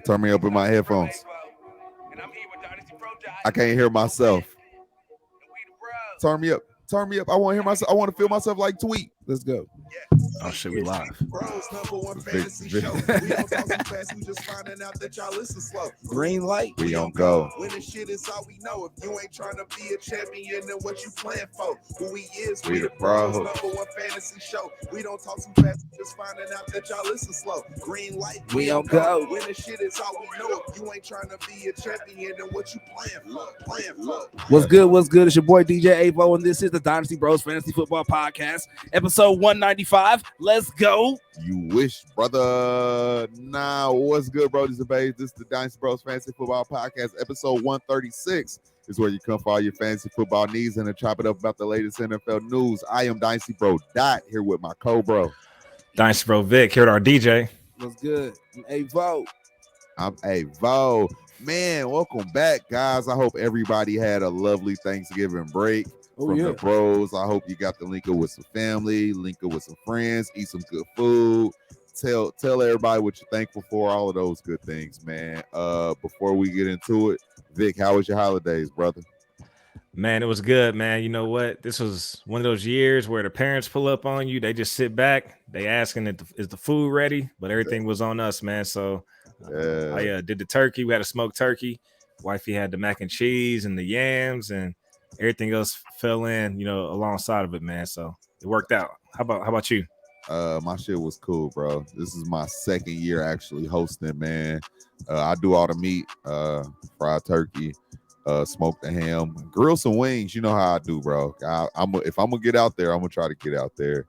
Turn me up in my headphones. I can't hear myself. Turn me up. Turn me up. I want to hear myself. I want to feel myself like Tweet. Let's go. Oh shit, we live. Green light, we don't go. Winning shit is all we know. If you ain't trying to be a champion, then what you playing for? Who we is, We the Bros. Number one fantasy show. We don't talk too fast, we just finding out that y'all listen slow. Green light, we don't go. Winning shit is all we know. If you ain't trying to be a champion, then what you playing for? What's good? What's good? It's your boy DJ Avo, and this is the Dynasty Bros Fantasy Football Podcast, episode 195. Let's go. You wish, brother. Nah, what's good, bro? This is the Dynasty Bros Fantasy Football Podcast, episode 136. Is where you come for all your fantasy football needs and to chop it up about the latest NFL news. I am Dynasty Bro Dot here with my co-bro. Dynasty Bro Vic here with our DJ. What's good? Avo. I'm Avo. Man, welcome back, guys. I hope everybody had a lovely Thanksgiving break from the bros. I hope you got to link up with some family, link up with some friends, eat some good food. Tell everybody what you're thankful for, all of those good things, man. Before we get into it, Vic, how was your holidays, brother? Man, it was good, man. You know what? This was one of those years where the parents pull up on you. They just sit back. They asking, is the food ready? But everything was on us, man. So I did the turkey. We had a smoked turkey. Wifey had the mac and cheese and the yams, and everything else fell in, alongside of it, man. So it worked out. How about you? My shit was cool, bro. This is my second year actually hosting, man. I do all the meat, fried turkey, smoke the ham, grill some wings. You know how I do, bro. If I'm gonna get out there, I'm gonna try to get out there.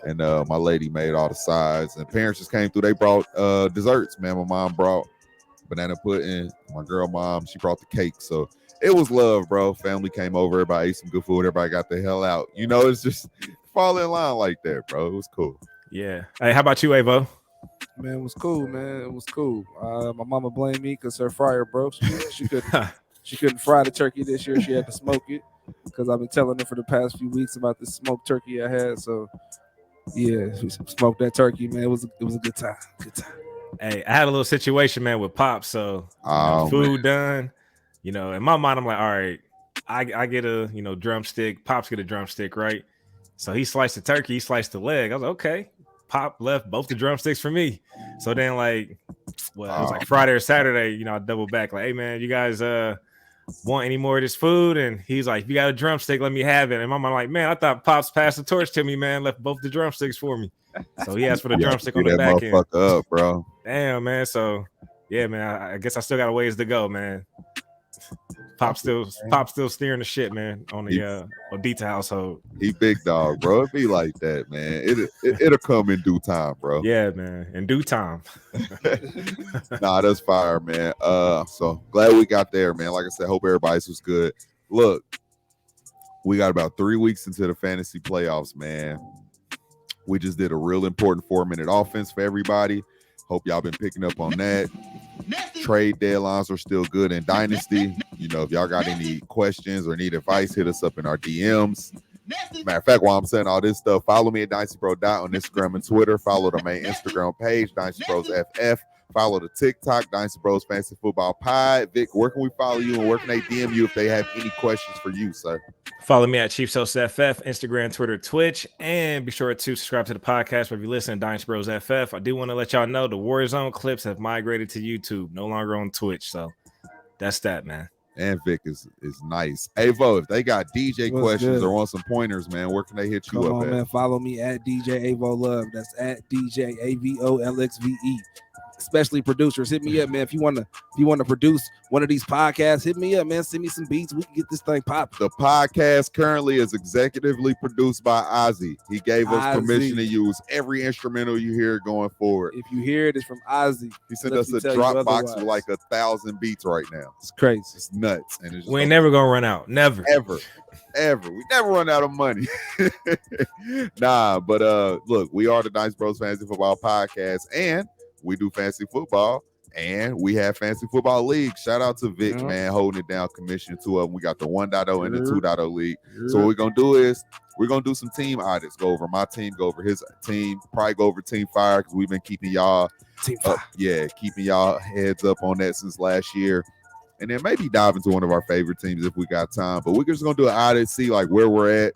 And my lady made all the sides, and parents just came through. They brought desserts, man. My mom brought banana pudding. My girl mom, she brought the cake. So it was love, bro. Family came over. Everybody ate some good food. Everybody got the hell out. It's just fall in line like that, bro. It was cool. Yeah. Hey, how about you, Avo? Man, it was cool, man. It was cool. My mama blamed me because her fryer broke. She couldn't fry the turkey this year. She had to smoke it because I've been telling her for the past few weeks about this smoked turkey I had. So yeah, we smoked that turkey, man. It was a good time. Good time. Hey, I had a little situation, man, with Pop. So food done, in my mind, I'm like, all right, I get a drumstick. Pops get a drumstick, right? So he sliced the turkey, he sliced the leg. I was like, okay. Pop left both the drumsticks for me. So then, it was like Friday or Saturday, I doubled back, like, hey man, you guys want any more of this food? And he's like, if you got a drumstick, let me have it. And I'm like, man, I thought Pops passed the torch to me, man, left both the drumsticks for me. So he asked for the drumstick on the back end. Up, bro. Damn, man. So yeah, man, I guess I still got a ways to go, man. Pop's still steering the shit, man, on the Odita household. He big dog, bro. It be like that, man. It'll come in due time, bro. Yeah, man. In due time. Nah, that's fire, man. So glad we got there, man. Like I said, hope everybody's was good. Look, we got about 3 weeks into the fantasy playoffs, man. We just did a real important 4-minute offense for everybody. Hope y'all been picking up on that. Trade deadlines are still good in Dynasty. If y'all got any questions or need advice, hit us up in our DMs. Matter of fact, while I'm saying all this stuff, follow me at Dynasty Bro Dot on Instagram and Twitter. Follow the main Instagram page, Dynasty Bros FF. Follow the TikTok, Dynasty Bros Fantasy Football Pod. Vic, where can we follow you and where can they DM you if they have any questions for you, sir? Follow me at Chief Sos FF, Instagram, Twitter, Twitch, and be sure to subscribe to the podcast wherever you listen to Dynasty Bros FF. I do want to let y'all know the Warzone clips have migrated to YouTube, no longer on Twitch. So that's that, man. And Vic is nice. Avo, if they got DJ questions or want some pointers, man, where can they hit you up at? Man, follow me at DJ Avo Love. That's at DJ AVOLXVE. Especially producers, hit me up, man. If you want to produce one of these podcasts, hit me up, man. Send me some beats. We can get this thing popping. The podcast currently is executively produced by Ozzy. He gave us permission to use every instrumental you hear going forward. If you hear it, it's from Ozzy. He sent us a Dropbox with like 1,000 beats right now. It's crazy. It's nuts. And it's we ain't never gonna run out. Never. Ever. We never run out of money. But look, we are the Dynasty Bros Fantasy Football Podcast, and we do fantasy football And we have Fantasy Football League. Shout out to Vic, man, holding it down, commissioning 2 of them. We got the 1.0 and the 2.0 league. So what we're going to do is we're going to do some team audits. Go over my team, go over his team, probably go over Team Fire because we've been keeping y'all up. Yeah, keeping y'all heads up on that since last year. And then maybe dive into one of our favorite teams if we got time. But we're just going to do an audit, see like where we're at,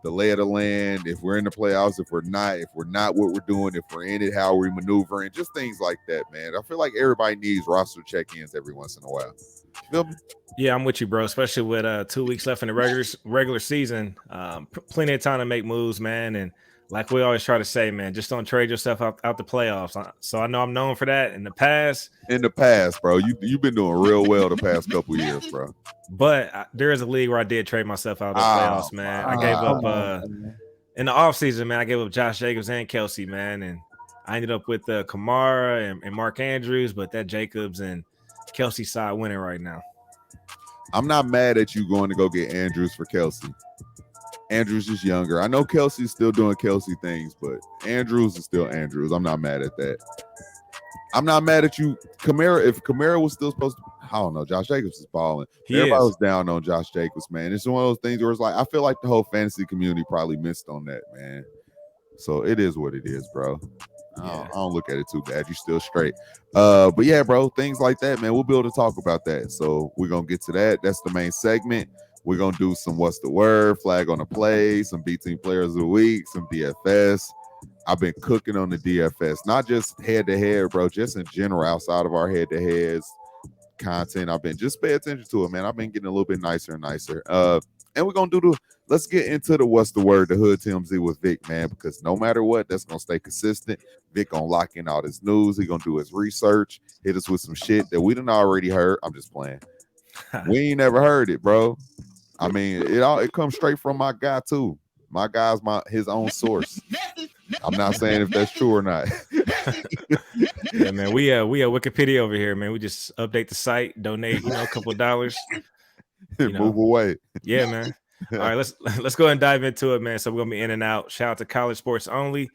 the lay of the land, if we're in the playoffs, if we're not, what we're doing, if we're in it, how we're maneuvering, just things like that, man. I feel like everybody needs roster check-ins every once in a while. Feel me? Yeah, I'm with you, bro. Especially with 2 weeks left in the regular season, plenty of time to make moves, man. And like we always try to say, man, just don't trade yourself out the playoffs. So I know I'm known for that in the past. Bro, you've been doing real well the past couple years, bro. But there is a league where I did trade myself out of the playoffs, man. I gave up in the offseason, man. I gave up Josh Jacobs and Kelsey, man, and I ended up with Kamara and Mark Andrews, but that Jacobs and Kelsey side winning right now. I'm not mad at you going to go get Andrews for Kelsey. Andrews is younger. I know Kelsey's still doing Kelsey things, but Andrews is still Andrews. I'm not mad at that. I'm not mad at you. Kamara, if Kamara was still supposed to, I don't know. Josh Jacobs is balling. Everybody was down on Josh Jacobs, man. It's one of those things where it's like, I feel like the whole fantasy community probably missed on that, man. So it is what it is, bro. I don't look at it too bad. You're still straight. But yeah, bro, things like that, man. We'll be able to talk about that. So we're going to get to that. That's the main segment. We're going to do some What's the Word, Flag on the Play, some B-Team Players of the Week, some DFS. I've been cooking on the DFS, not just head-to-head, bro, just in general outside of our head-to-heads content. I've been just pay attention to it, man. I've been getting a little bit nicer and nicer. And we're going to do let's get into the What's the Word, the Hood TMZ with Vic, man, because no matter what, that's going to stay consistent. Vic going to lock in all this news. He going to do his research, hit us with some shit that we done already heard. I'm just playing. We ain't never heard it, bro. I mean, it comes straight from my guy, too. My guy's his own source. I'm not saying if that's true or not. Yeah, man. We Wikipedia over here, man. We just update the site, donate, a couple of dollars. Move away. Yeah, man. All right, let's go ahead and dive into it, man. So we're gonna be in and out. Shout out to College Sports Only.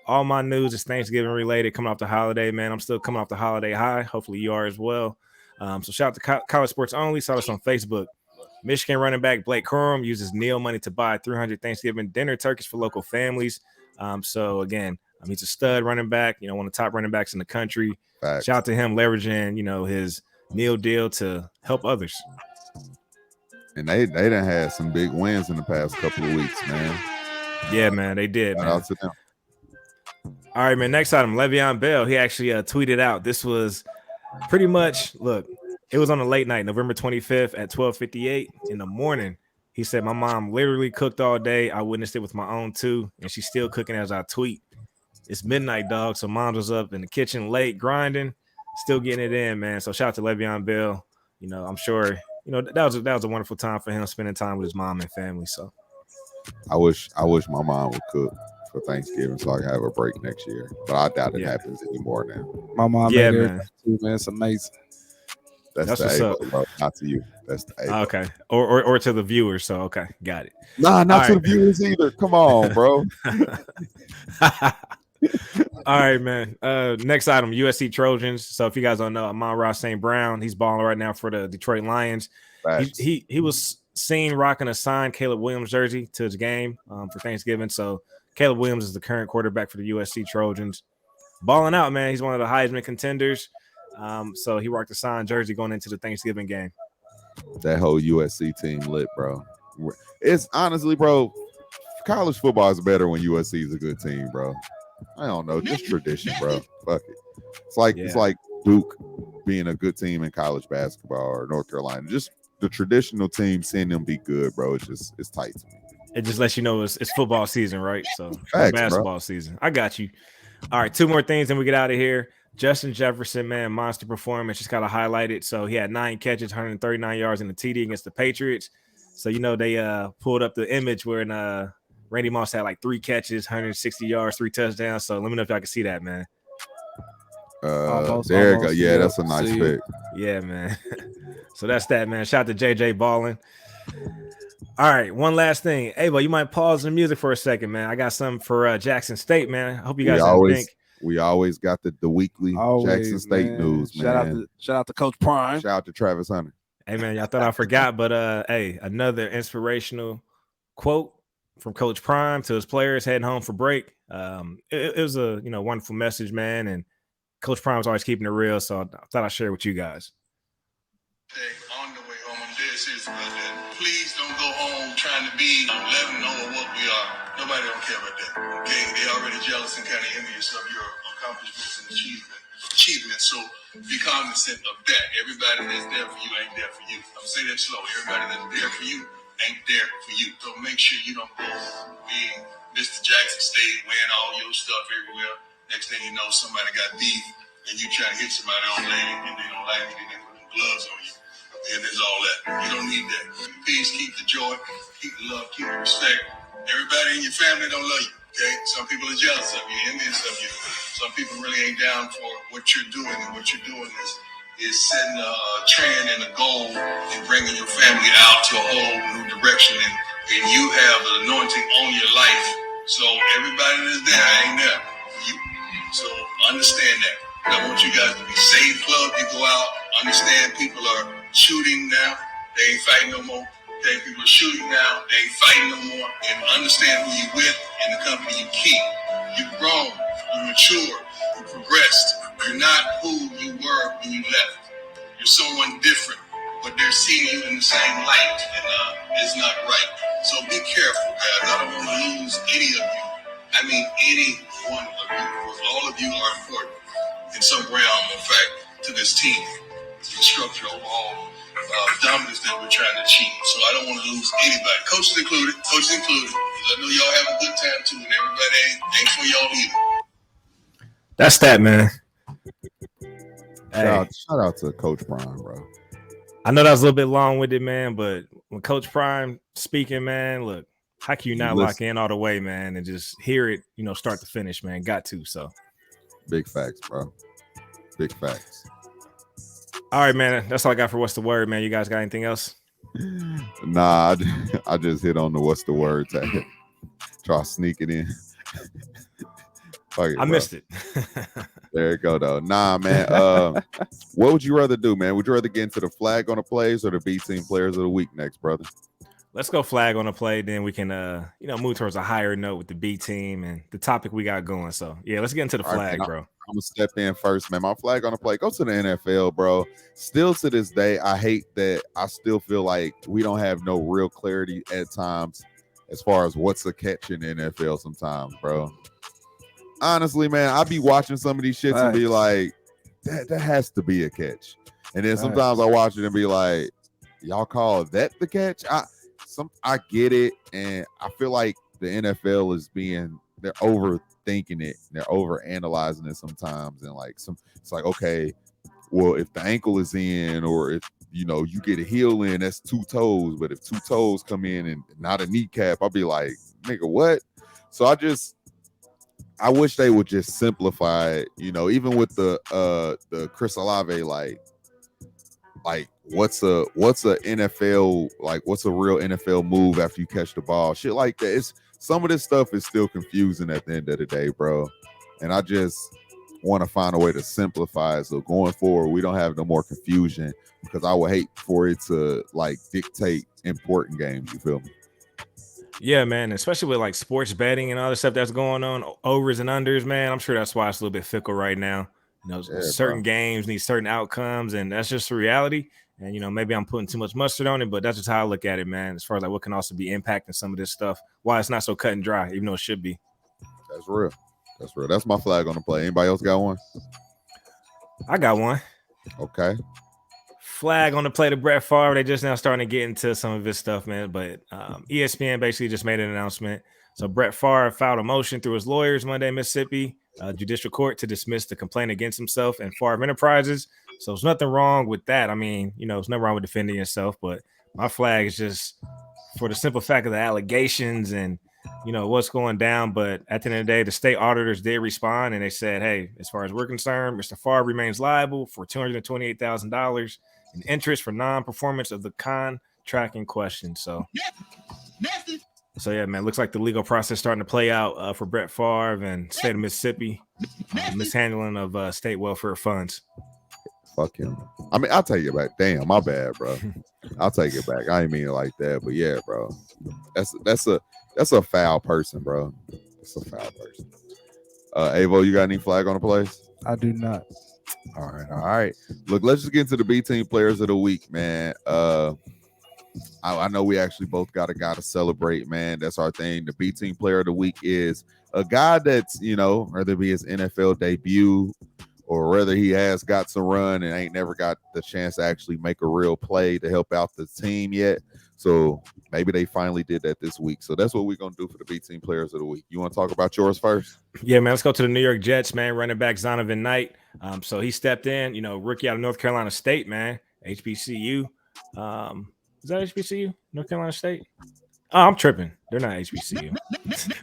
All my news is Thanksgiving related, coming off the holiday, man. I'm still coming off the holiday high. Hopefully you are as well. So shout out to College Sports Only. Saw us on Facebook. Michigan running back Blake Corum uses Neal money to buy 300 Thanksgiving dinner turkeys for local families. So again, he's a stud running back, one of the top running backs in the country. Facts. Shout out to him leveraging, his Neal deal to help others. And they done had some big wins in the past couple of weeks, man. Yeah, man, they did. Shout out to them. All right, man. Next item, Le'Veon Bell. He actually tweeted out. This was pretty much, look, it was on a late night, November 25th at 12:58 in the morning. He said, my mom literally cooked all day. I witnessed it with my own too, and she's still cooking as I tweet. It's midnight, dog. So mom was up in the kitchen late grinding, still getting it in, man. So shout out to Le'Veon Bell. I'm sure, that was a wonderful time for him, spending time with his mom and family. So I wish my mom would cook for Thanksgiving so I can have a break next year. But I doubt it happens anymore now. My mom made it too, man. It's amazing. That's what's up. Bro. Not to you. That's the A. Okay. Or to the viewers. So okay, got it. Nah, not to the viewers either. Come on, bro. All right, man. Next item, USC Trojans. So if you guys don't know, Amon-Ra St. Brown, he's balling right now for the Detroit Lions. He was seen rocking a signed Caleb Williams jersey to his game for Thanksgiving. So Caleb Williams is the current quarterback for the USC Trojans. Balling out, man. He's one of the Heisman contenders. So he rocked a signed jersey going into the Thanksgiving game. That whole USC team lit, bro. It's honestly, bro, college football is better when USC is a good team, bro. I don't know, just tradition, bro. Fuck it. It's like Duke being a good team in college basketball or North Carolina. Just the traditional team, seeing them be good, bro. It's tight to me. It just lets you know it's football season, right? So Facts, basketball season. I got you. All right, two more things, then we get out of here. Justin Jefferson, man, monster performance. Just got to highlight it. So he had 9 catches, 139 yards in the TD against the Patriots. So, they pulled up the image where Randy Moss had like 3 catches, 160 yards, 3 touchdowns. So let me know if y'all can see that, man. There you go. Yeah, that's a nice pick. Yeah, man. So that's that, man. Shout out to JJ Ballin. All right, one last thing. Hey, but you might pause the music for a second, man. I got something for Jackson State, man. I hope you guys didn't think. We always got the weekly Jackson State news, man. Shout out to Coach Prime. Shout out to Travis Hunter. Hey, man, y'all thought I forgot, but hey, another inspirational quote from Coach Prime to his players heading home for break. It was a wonderful message, man, and Coach Prime was always keeping it real, so I thought I'd share it with you guys. On the way home, and this is please don't go home trying to be 11 over what we are. Nobody don't care about that. Okay, they're already jealous and kind of envious of your accomplishments and achievements. So be cognizant of that. Everybody that's there for you ain't there for you. I'm saying that slow. Everybody that's there for you ain't there for you. So make sure you don't go being Mr. Jackson State wearing all your stuff everywhere. Next thing you know, somebody got beef and you try to hit somebody on lane and they don't like it and they put them gloves on you. And there's all that. You don't need that. Peace, keep the joy, keep the love, keep the respect. Everybody in your family don't love you, okay? Some people are jealous of you, envious of you. Some people really ain't down for what you're doing, and what you're doing is setting a trend and a goal and bringing your family out to a whole new direction. And you have an anointing on your life. So everybody that's there ain't there for you. So understand that. I want you guys to be safe, club. You go out, understand people are shooting now. They ain't fighting no more. Okay, people are shooting now. They ain't fighting no more. And understand who you with and the company you keep. You've grown. You matured. You progressed. You're not who you were when you left. You're someone different. But they're seeing you in the same light. And it's not right. So be careful, guys. I don't want to lose any of you. I mean any one of you. Because all of you are important in some realm, in fact, to this team. To the structure overall dominance that we're trying to achieve. So I don't want to lose anybody. Coaches included. Because I know y'all have a good time too, and everybody ain't for y'all either. That's that, man. Shout out to Coach Prime, bro. I know that was a little bit long-winded, man, but when Coach Prime speaking, man, look, how can you not lock in all the way, man, and just hear it, start to finish, man? Got to, so. Big facts, bro. Big facts. All right, man. That's all I got for What's the Word, man. You guys got anything else? Nah, I just hit on the What's the Word tag. Try to sneak it in. I missed it. There you go, though. Nah, man. What would you rather do, man? Would you rather get into the flag on the plays or the B team players of the week next, brother? Let's go flag on the play. Then we can, move towards a higher note with the B team and the topic we got going. So, yeah, let's get into the flag, bro. I'm going to step in first, man. My flag on the play. Go to the NFL, bro. Still to this day, I hate that I still feel like we don't have no real clarity at times as far as what's a catch in the NFL sometimes, bro. Honestly, man, I be watching some of these shits and be like, that has to be a catch. And then sometimes I watch it and be like, y'all call that the catch? I get it, and I feel like the NFL is they're overthinking it, they're over analyzing it sometimes, and it's like, okay, well, if the ankle is in, or if you get a heel in, that's 2 toes, but if 2 toes come in and not a kneecap, I'll be like, nigga, what? So I wish they would just simplify it, even with the Chris Olave, like what's a NFL, like what's a real NFL move after you catch the ball, shit like that. Some of this stuff is still confusing at the end of the day, bro, and I just want to find a way to simplify it so going forward we don't have no more confusion, because I would hate for it to dictate important games. You feel me? Yeah, man, especially with sports betting and all the stuff that's going on, overs and unders, man. I'm sure that's why it's a little bit fickle right now. Certain games need certain outcomes, and that's just the reality. And maybe I'm putting too much mustard on it, but that's just how I look at it, man. As far as what can also be impacting some of this stuff, why it's not so cut and dry, even though it should be. That's real. That's my flag on the play. Anybody else got one? I got one. Okay. Flag on the play to Brett Favre. They just now starting to get into some of his stuff, man. But ESPN basically just made an announcement. So Brett Favre filed a motion through his lawyers Monday, Mississippi Judicial Court to dismiss the complaint against himself and Favre Enterprises. So there's nothing wrong with that. I mean, there's nothing wrong with defending yourself, but my flag is just for the simple fact of the allegations and, what's going down. But at the end of the day, the state auditors did respond and they said, hey, as far as we're concerned, Mr. Favre remains liable for $228,000 in interest for non-performance of the contract in question. So So yeah, man, looks like the legal process starting to play out for Brett Favre and state of Mississippi mishandling of state welfare funds. Fuck him. I mean, I'll take it back. Damn, my bad, bro. I'll take it back. I ain't mean it like that, but yeah, bro. That's a foul person, bro. That's a foul person. Avo, you got any flag on the place? I do not. All right. Look, let's just get into the B team players of the week, man. I know we actually both got a guy to celebrate, man. That's our thing. The B team player of the week is a guy that's, whether it be his NFL debut or whether he has got some run and ain't never got the chance to actually make a real play to help out the team yet. So maybe they finally did that this week. So that's what we're going to do for the B team players of the week. You want to talk about yours first? Yeah, man. Let's go to the New York Jets, man. Running back Zonovan Knight. So he stepped in, rookie out of North Carolina State, man. HBCU. Is that HBCU? North Carolina State? Oh, I'm tripping. They're not HBCU.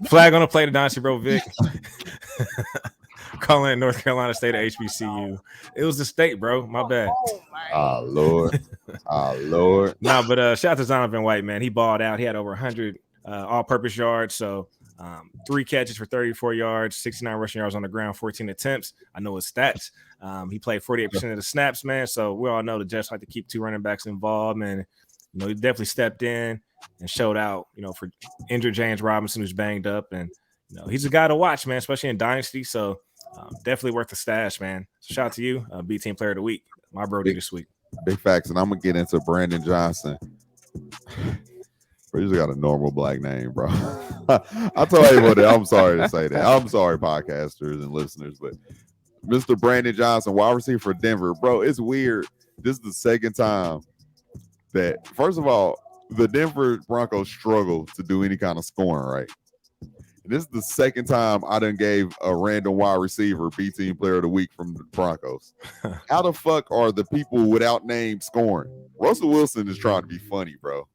Flag on the play to Dynasty Bro Vic. Calling it North Carolina State or HBCU. It was the state, bro. My bad. Oh, Lord. Nah, but shout out to Zonovan White, man. He balled out. He had over 100 all-purpose yards. So 3 catches for 34 yards, 69 rushing yards on the ground, 14 attempts. I know his stats. He played 48% of the snaps, man. So we all know the Jets like to keep 2 running backs involved, man. He definitely stepped in and showed out, for injured James Robinson, who's banged up. And, he's a guy to watch, man, especially in Dynasty. So definitely worth the stash, man. So shout out to you, B Team Player of the Week. My Brody this week. Big facts. And I'm going to get into Brandon Johnson. Bro, you just got a normal black name, bro. I told everybody that. I'm sorry to say that. I'm sorry, podcasters and listeners, but Mr. Brandon Johnson, wide receiver for Denver. Bro, it's weird. This is the second time that, first of all, the Denver Broncos struggle to do any kind of scoring, right? And this is the second time I done gave a random wide receiver B Team Player of the Week from the Broncos. How the fuck are the people without name scoring? Russell Wilson is trying to be funny, bro.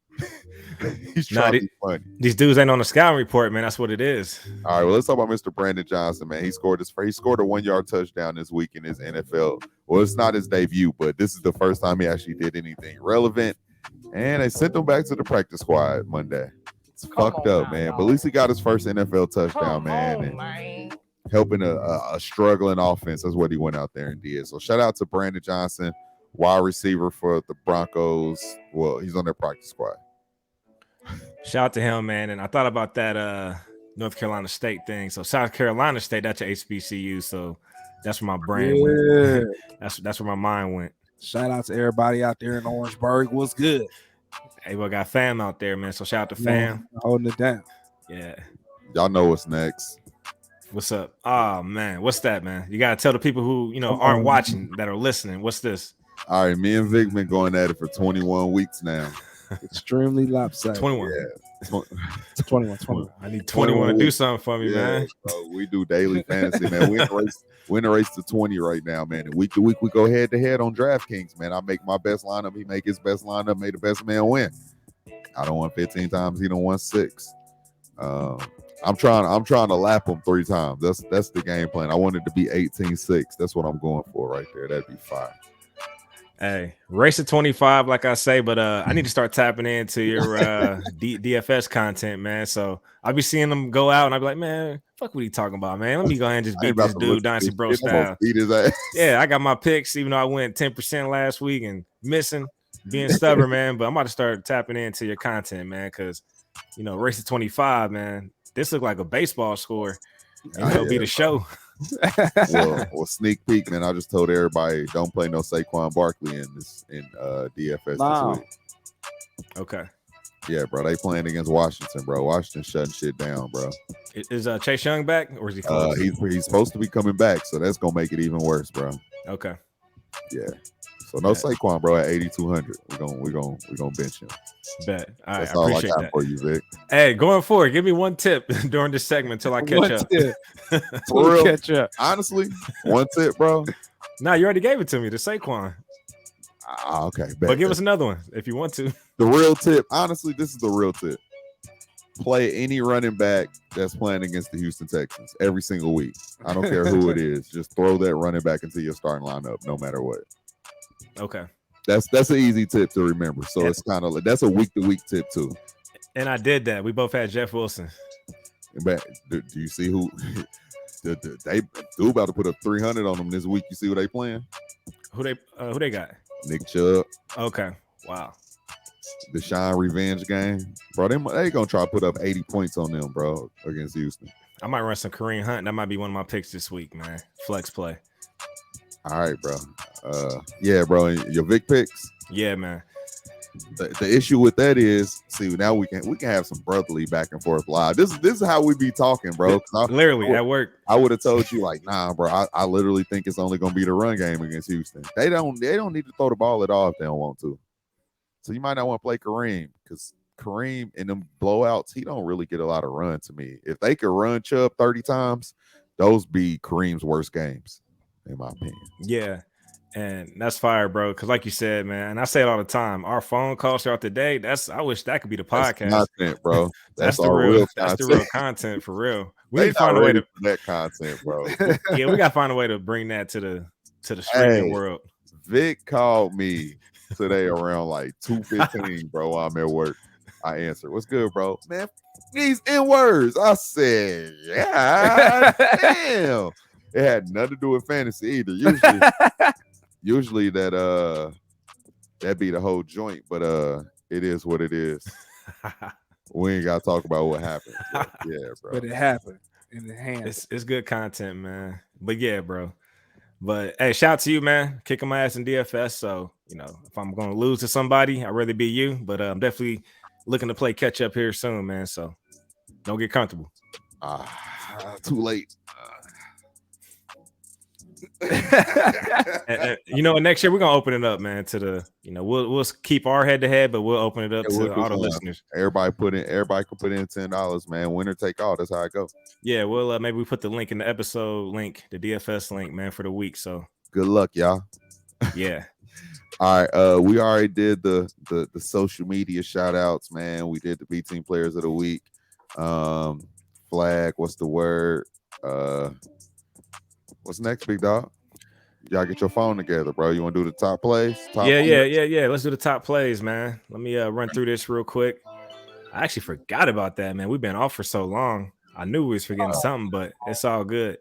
He's trying to be funny. These dudes ain't on the scouting report, man. That's what it is. All right, well, let's talk about Mr. Brandon Johnson, man. He scored a 1-yard touchdown this week in his NFL. Well, it's not his debut, but this is the first time he actually did anything relevant. And they sent him back to the practice squad Monday. It's fucked up, man. But at least he got his first NFL touchdown, man. And helping a struggling offense. That's what he went out there and did. So shout out to Brandon Johnson, wide receiver for the Broncos. Well, he's on their practice squad. Shout out to him, man. And I thought about that North Carolina State thing. So South Carolina State, that's your HBCU. So that's where my brain went. That's where my mind went. Shout out to everybody out there in Orangeburg. What's good? Hey, we got fam out there, man. So shout out to fam. Holding it down. Yeah. Y'all know what's next. What's up? Oh, man. What's that, man? You got to tell the people who, aren't watching that are listening. What's this? All right. Me and Vic been going at it for 21 weeks now. Extremely lopsided. 21. Yeah. 21. I need 21 to do something for me, man. Bro, we do daily fantasy, man. We're in a race to 20 right now, man. And week to week, we go head to head on DraftKings, man. I make my best lineup. He make his best lineup. May the best man win. I don't won 15 times. He don't won 6. I'm trying to lap him 3 times. That's the game plan. I wanted to be 18-6. That's what I'm going for right there. That'd be fire. Hey, race to 25, like I say, but I need to start tapping into your DFS content, man. So I'll be seeing them go out, and I'll be like, man, fuck what he talking about, man. Let me go ahead and just beat this dude, Dynasty Bro style. Beat his ass. Yeah, I got my picks, even though I went 10% last week and missing, being stubborn, man. But I'm about to start tapping into your content, man, because, race to 25, man. This look like a baseball score. And it'll be the show. well, sneak peek, man. I just told everybody don't play no Saquon Barkley in DFS this week. Okay. Yeah, bro. They playing against Washington, bro. Washington shutting shit down, bro. Is Chase Young back or is he close? He's supposed to be coming back, so that's gonna make it even worse, bro. Okay. Yeah. So no Saquon, bro. At 8,200, we're gonna bench him. Bet. All right, that's I all appreciate I got that for you, Vic. Hey, going forward, give me one tip during this segment until I catch up. For real, catch up. Honestly, one tip, bro. No, you already gave it to me, the Saquon. Okay, but give us another one if you want to. The real tip, honestly, this is the real tip. Play any running back that's playing against the Houston Texans every single week. I don't care who it is. Just throw that running back into your starting lineup, no matter what. Okay. That's an easy tip to remember. So it's kind of like that's a week-to-week tip too. And I did that. We both had Jeff Wilson. But do you see who they about to put up 300 on them this week? You see what they playing? Who they got? Nick Chubb. Okay. Wow. The Shine revenge game, bro. They gonna try to put up 80 points on them, bro, against Houston. I might run some Kareem Hunt. That might be one of my picks this week, man. Flex play. All right, bro. Yeah, bro. And your Vic picks. Yeah, man. The issue with that is, see, now we can have some brotherly back and forth live. This is how we be talking, bro. Literally at work. I would have told you like, nah, bro. I literally think it's only gonna be the run game against Houston. They don't need to throw the ball at all if they don't want to. So you might not want to play Kareem because Kareem in them blowouts, he don't really get a lot of run to me. If they could run Chubb 30 times, those be Kareem's worst games, in my opinion. Yeah. And that's fire, bro. Because like you said, man, and I say it all the time, our phone calls throughout the day, I wish that could be the podcast. That's content, bro. That's the real content for real. We need to find a way to that content, bro. Yeah, we gotta find a way to bring that to the streaming world. Vic called me today around like 2:15, bro. While I'm at work. I answered, "What's good, bro?" Man, these N-words. I said, "Yeah, damn." It had nothing to do with fantasy either. Usually that be the whole joint, but it is what it is. We ain't gotta talk about what happened. Yeah, bro. But it happened in the hand. It's good content, man. But yeah, bro. But hey, shout out to you, man. Kicking my ass in DFS. So, if I'm gonna lose to somebody, I'd rather be you. But I'm definitely looking to play catch up here soon, man. So don't get comfortable. Too late. and, next year we're gonna open it up, man, to the we'll keep our head to head, but we'll open it up to all the listeners. Everybody can put in $10, man. Winner take all. That's how it goes. Yeah, we'll maybe we put the link in the episode link, the DFS link, man, for the week. So good luck, y'all. Yeah. All right. We already did the social media shout outs, man. We did the B Team Players of the Week. Flag, what's the word? What's next, big dog? Y'all get your phone together, bro. You want to do the top plays? Yeah. Let's do the top plays, man. Let me run through this real quick. I actually forgot about that, man. We've been off for so long. I knew we was forgetting something, but it's all good.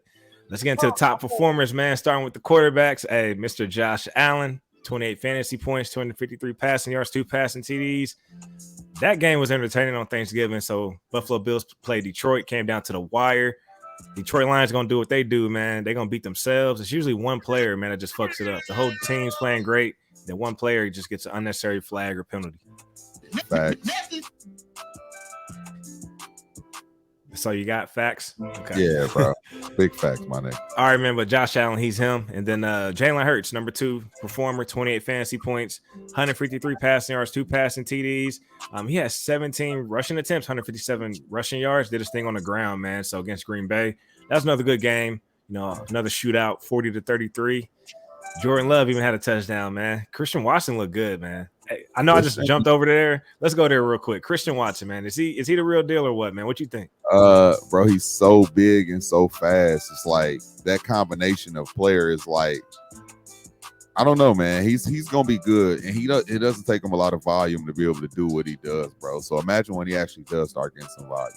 Let's get into the top performers, man. Starting with the quarterbacks. Hey, Mr. Josh Allen, 28 fantasy points, 253 passing yards, 2 passing TDs. That game was entertaining on Thanksgiving. So Buffalo Bills played Detroit, came down to the wire. Detroit Lions going to do what they do, man. They're going to beat themselves. It's usually one player, man, that just fucks it up. The whole team's playing great. Then one player just gets an unnecessary flag or penalty. Facts. So you got facts? Okay. Yeah, bro. Big facts, my nigga. All right, man, but Josh Allen, he's him. And then Jalen Hurts, number 2 performer, 28 fantasy points, 153 passing yards, 2 passing TDs. He has 17 rushing attempts, 157 rushing yards. Did his thing on the ground, man. So against Green Bay, that's another good game. Another shootout, 40-33. Jordan Love even had a touchdown, man. Christian Watson looked good, man. Hey, I know I just jumped over there. Let's go there real quick. Christian Watson, man. Is he the real deal or what, man? What you think? Bro, he's so big and so fast. It's like that combination of player is like, I don't know, man. He's gonna be good, and it doesn't take him a lot of volume to be able to do what he does, bro. So imagine when he actually does start getting some volume.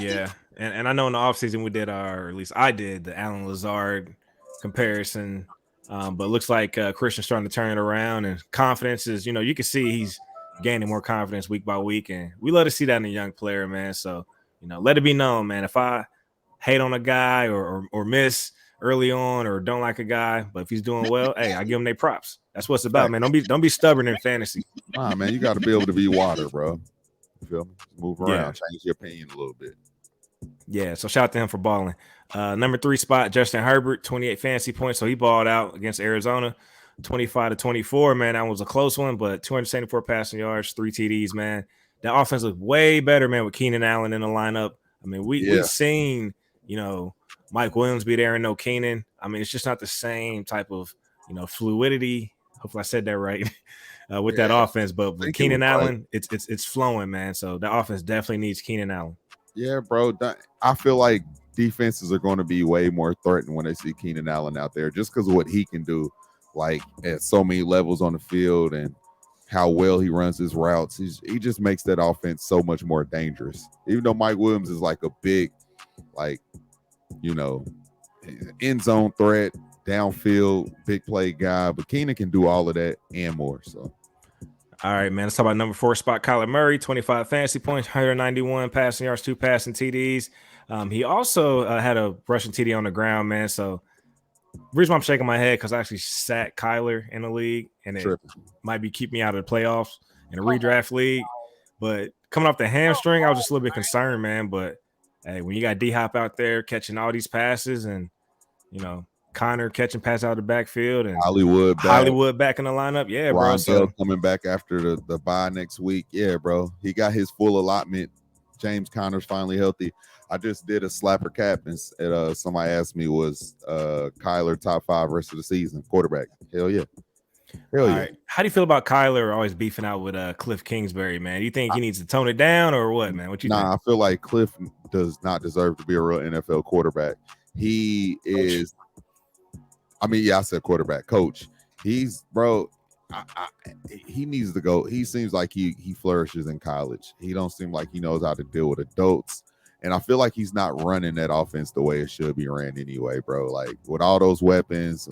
Yeah, and I know in the offseason we did or at least I did, the Allen Lazard comparison. But it looks like Christian's starting to turn it around, and confidence is, you can see he's gaining more confidence week by week, and we love to see that in a young player, man. So, let it be known, man. If I hate on a guy or miss early on or don't like a guy, but if he's doing well, hey, I give him their props. That's what it's about, man. Don't be stubborn in fantasy. Nah, man, you got to be able to be water, bro. You feel me? Move around, change your opinion a little bit. Yeah, so shout out to him for balling. Number 3 spot, Justin Herbert, 28 fantasy points. So he balled out against Arizona, 25-24, man. That was a close one, but 274 passing yards, 3 TDs, man. That offense looked way better, man, with Keenan Allen in the lineup. I mean, we've seen, Mike Williams be there and no Keenan. I mean, it's just not the same type of, fluidity. Hopefully I said that right with that offense. But with Keenan Allen, it's flowing, man. So that offense definitely needs Keenan Allen. Yeah, bro. I feel like defenses are going to be way more threatened when they see Keenan Allen out there just because of what he can do, like at so many levels on the field. And how well he runs his routes. He just makes that offense so much more dangerous. Even though Mike Williams is like a big, like, end zone threat, downfield, big play guy, but Keenan can do all of that and more. So, all right, man. Let's talk about number 4 spot, Kyler Murray, 25 fantasy points, 191 passing yards, 2 passing TDs. He also had a rushing TD on the ground, man. So, the reason why I'm shaking my head because I actually sat Kyler in the league, and it might be keeping me out of the playoffs in a redraft league. But coming off the hamstring, I was just a little bit concerned, man. But hey, when you got D-Hop out there catching all these passes, and Connor catching passes out of the backfield, and Hollywood back in the lineup, yeah, bro. So coming back after the bye next week, yeah, bro. He got his full allotment. James Conner's finally healthy. I just did a slapper cap, and somebody asked me, was Kyler top 5 rest of the season quarterback? Hell yeah. Right. How do you feel about Kyler always beefing out with Cliff Kingsbury, man? Do you think he needs to tone it down or what, man? What you think? I feel like Cliff does not deserve to be a real NFL quarterback. He is, I said quarterback, coach. He's, bro, he needs to go. He seems like he flourishes in college. He don't seem like he knows how to deal with adults. And I feel like he's not running that offense the way it should be ran anyway, bro. Like, with all those weapons,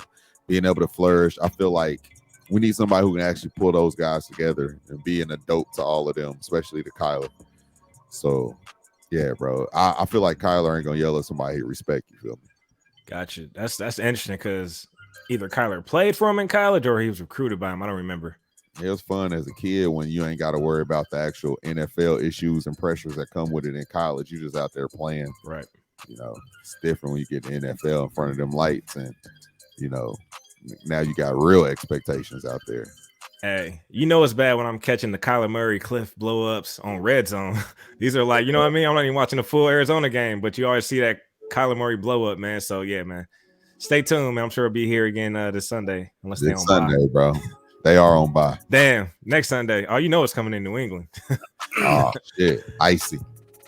being able to flourish, I feel like we need somebody who can actually pull those guys together and be an adult to all of them, especially to Kyler. So, yeah, bro. I feel like Kyler ain't going to yell at somebody he respect, you feel me? Gotcha. That's interesting because either Kyler played for him in college or he was recruited by him. I don't remember. It was fun as a kid when you ain't got to worry about the actual NFL issues and pressures that come with it in college. You just out there playing. Right. It's different when you get the NFL in front of them lights, and now you got real expectations out there. Hey, it's bad when I'm catching the Kyler Murray Cliff blow-ups on Red Zone. These are like, you know what I mean? I'm not even watching the full Arizona game, but you always see that Kyler Murray blow-up, man. So, yeah, man. Stay tuned, man. I'm sure it'll be here again this Sunday. Unless they're on Sunday, bro. They are on bye. Damn, next Sunday. Oh, it's coming in New England. Oh, shit. Icy.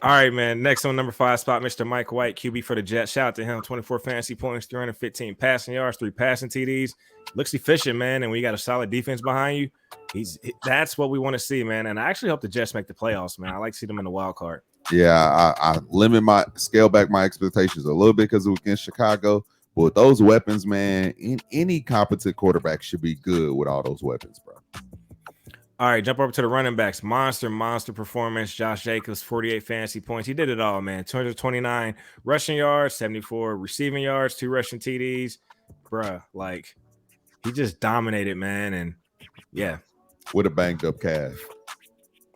All right, man. Next on number 5 spot, Mr. Mike White, QB for the Jets. Shout out to him. 24 fantasy points, 315 passing yards, 3 passing TDs. Looks efficient, man. And when you got a solid defense behind you, that's what we want to see, man. And I actually hope the Jets make the playoffs, man. I like to see them in the wild card. Yeah, I scale back my expectations a little bit because it was against Chicago. But with those weapons, man, any competent quarterback should be good with all those weapons, bro. All right, jump over to the running backs. Monster performance. Josh Jacobs, 48 fantasy points. He did it all, man. 229 rushing yards, 74 receiving yards, 2 rushing TDs. Bruh, like, he just dominated, man. And, yeah. With a banged up calf.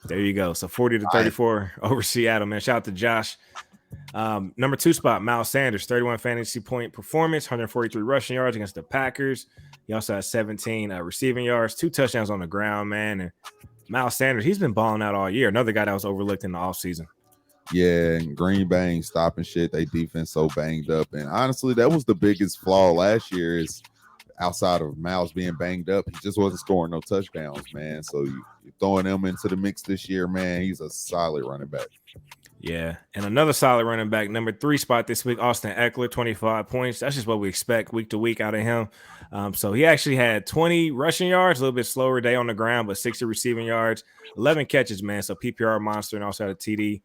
There you go. So 40-34 over Seattle, man. Shout out to Josh. Number 2 spot, Miles Sanders, 31 fantasy point performance, 143 rushing yards against the Packers. He also has 17 receiving yards, 2 touchdowns on the ground, man. And Miles Sanders, he's been balling out all year. Another guy that was overlooked in the offseason. Yeah, and Green Bay ain't stopping shit. They defense so banged up. And honestly, that was the biggest flaw last year is outside of Miles being banged up, he just wasn't scoring no touchdowns, man. So you're throwing him into the mix this year, man. He's a solid running back. Yeah, and another solid running back, number 3 spot this week, Austin Eckler, 25 points. That's just what we expect week to week out of him. So he actually had 20 rushing yards, a little bit slower day on the ground, but 60 receiving yards, 11 catches, man. So PPR monster, and also had a TD.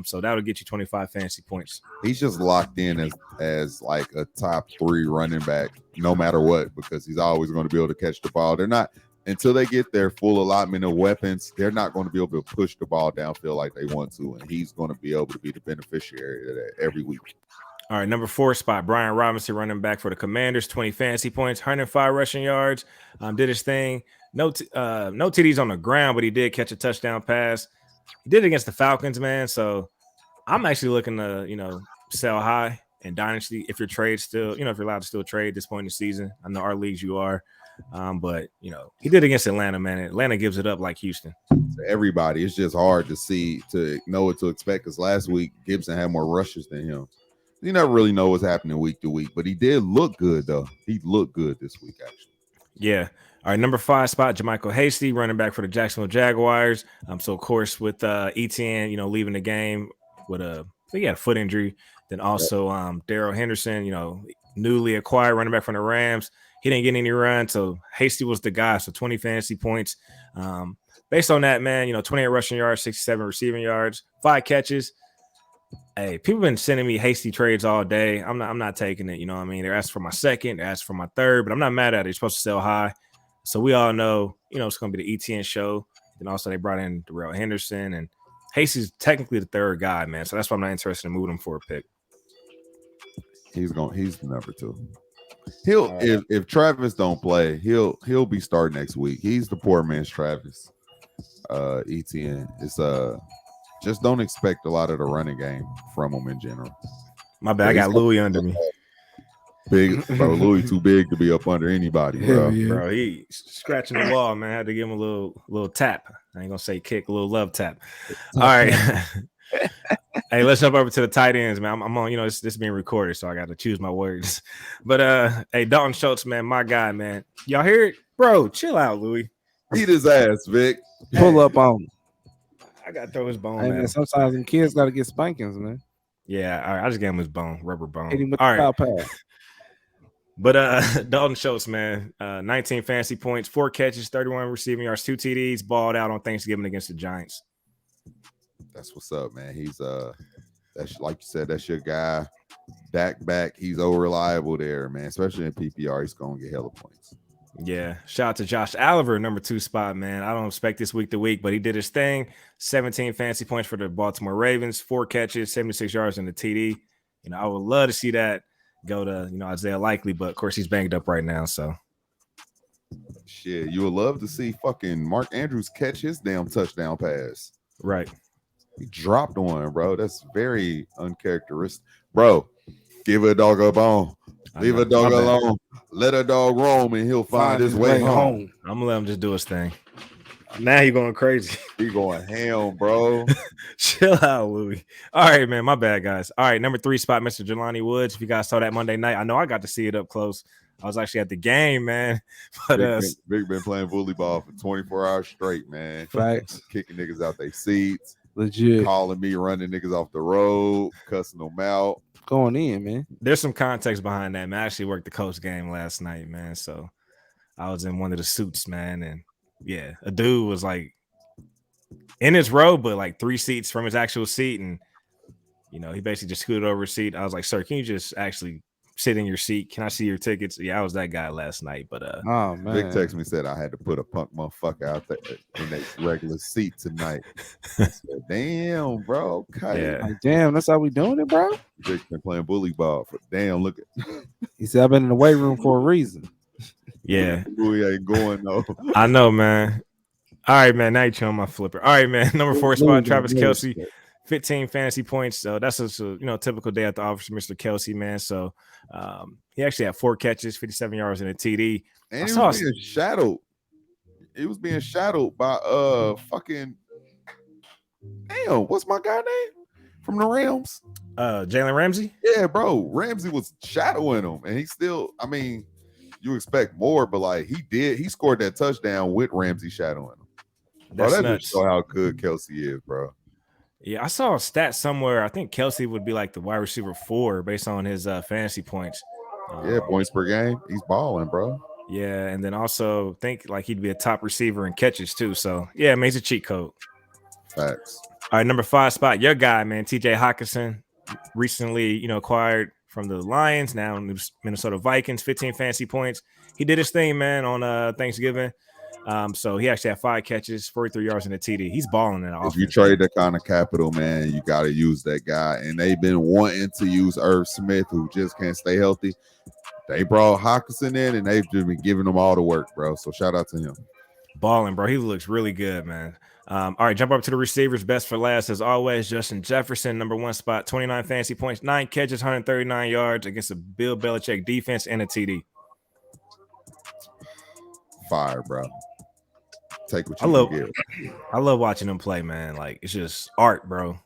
So that'll get you 25 fantasy points. He's just locked in as like a top 3 running back, no matter what, because he's always going to be able to catch the ball. They're not. Until they get their full allotment of weapons, they're not going to be able to push the ball downfield like they want to, and he's going to be able to be the beneficiary of that every week. All right, number 4 spot, Brian Robinson, running back for the Commanders, 20 fantasy points, 105 rushing yards, did his thing. No TDs on the ground, but he did catch a touchdown pass. He did it against the Falcons, man, so I'm actually looking to, sell high in Dynasty if your trade still, if you're allowed to still trade this point in the season. I know our leagues you are. But he did against Atlanta, man. Atlanta gives it up like Houston. Everybody, it's just hard to know what to expect because last week Gibson had more rushes than him. You never really know what's happening week to week, but he did look good though. He looked good this week actually. Yeah. All right, number 5 spot, Jermichael Hasty, running back for the Jacksonville Jaguars. So of course with ETN, leaving the game with I think he had a foot injury. Then also Darrell Henderson, newly acquired running back from the Rams. he didn't get any run. So Hasty was the guy. So 20 fantasy points. Based on that, man, 28 rushing yards, 67 receiving yards, 5 catches. Hey, people been sending me Hasty trades all day. I'm not taking it. You know what I mean? They're asking for my second, they're asking for my third, but I'm not mad at it. They're supposed to sell high. So we all know, it's going to be the ETN show. And also they brought in Darrell Henderson, and Hasty's technically the third guy, man. So that's why I'm not interested in moving him for a pick. He's the number 2. If Travis don't play, he'll be starting next week. He's the poor man's Travis. ETN. It's just don't expect a lot of the running game from him in general. My bad, I got Louis under me. Big, bro. Louis too big to be up under anybody, bro. Yeah. Bro, he scratching the wall, man. I had to give him a little tap. I ain't gonna say kick, a little love tap. All right. Hey, let's jump over to the tight ends, man. I'm on, this is being recorded, so I got to choose my words. But hey, Dalton Schultz, man, my guy, man. Y'all hear it? Bro, chill out, Louis. Beat his ass, Vic. Pull up on him. I gotta throw his bone, Hey, man. sometimes them kids gotta get spankings, man. Yeah, all right, I just gave him his bone, rubber bone. Hit him with all the right. foul pass. But Dalton Schultz, man, 19 fantasy points, 4 catches, 31 receiving yards, 2 TDs, balled out on Thanksgiving against the Giants. That's what's up, man. He's that's like you said, that's your guy. Back. He's reliable there, man. Especially in PPR, he's gonna get hella points. Yeah, shout out to Josh Oliver, number 2 spot, man. I don't expect this week to week, but he did his thing. 17 fantasy points for the Baltimore Ravens, 4 catches, 76 yards in the TD. I would love to see that go to Isaiah Likely, but of course he's banged up right now. So shit, you would love to see fucking Mark Andrews catch his damn touchdown pass. Right, he dropped one, bro. That's very uncharacteristic, bro. Give a dog a bone. Leave a dog alone. Let a dog roam, and he'll find his way home. I'm gonna let him just do his thing. Now he going crazy. He going ham, bro. Chill out, Louis. All right, man. My bad, guys. All right, number 3 spot, Mr. Jelani Woods. If you guys saw that Monday night, I know I got to see it up close. I was actually at the game, man. But Big been playing volleyball for 24 hours straight, man. Facts. Kicking niggas out their seats. Legit. Calling me, running niggas off the road, cussing them out. Going in, man. There's some context behind that, man. I actually worked the coach game last night, man. So I was in one of the suits, man. And yeah, a dude was like in his row, but like 3 seats from his actual seat. And, he basically just scooted over his seat. I was like, sir, can you just actually sit in your seat? Can I see your tickets? Yeah, I was that guy last night. But oh man, Vic texted me, said I had to put a punk motherfucker out there in that regular seat tonight. I said, damn, bro. Okay. Yeah. Like, damn, that's how we doing it, bro. Vic's been playing bully ball for damn. Look at. He said I've been in the weight room for a reason. Yeah, we ain't going though. I know, man. All right, man. Now you chill on my flipper. All right, man. Number 4 spot, Travis Kelce, 15 fantasy points. So that's a typical day at the office for Mr. Kelce, man. So he actually had 4 catches, 57 yards in a TD. And he was being shadowed. He was being shadowed by fucking damn. What's my guy name from the Rams? Jalen Ramsey. Yeah, bro. Ramsey was shadowing him, and he still. I mean, you expect more, but like he scored that touchdown with Ramsey shadowing him. Bro, that just show how good Kelce is, bro. Yeah, I saw a stat somewhere. I think Kelce would be like the wide receiver 4 based on his fantasy points. Yeah, points per game. He's balling, bro. Yeah, and then also think like he'd be a top receiver in catches too. So yeah, it makes a cheat code. Facts. All right, number 5 spot, your guy, man, TJ Hawkinson, recently acquired from the Lions, now in the Minnesota Vikings, 15 fantasy points. He did his thing, man, on Thanksgiving. So he actually had 5 catches, 43 yards in the TD. He's balling in the offense. If you trade that kind of capital, man, you got to use that guy. And they've been wanting to use Irv Smith, who just can't stay healthy. They brought Hawkinson in, and they've just been giving him all the work, bro. So shout out to him. Balling, bro. He looks really good, man. All right, jump up to the receivers. Best for last, as always, Justin Jefferson, number 1 spot, 29 fantasy points, 9 catches, 139 yards against a Bill Belichick defense and a TD. Fire, bro. Take what you can get. I love watching him play, man. Like, it's just art, bro.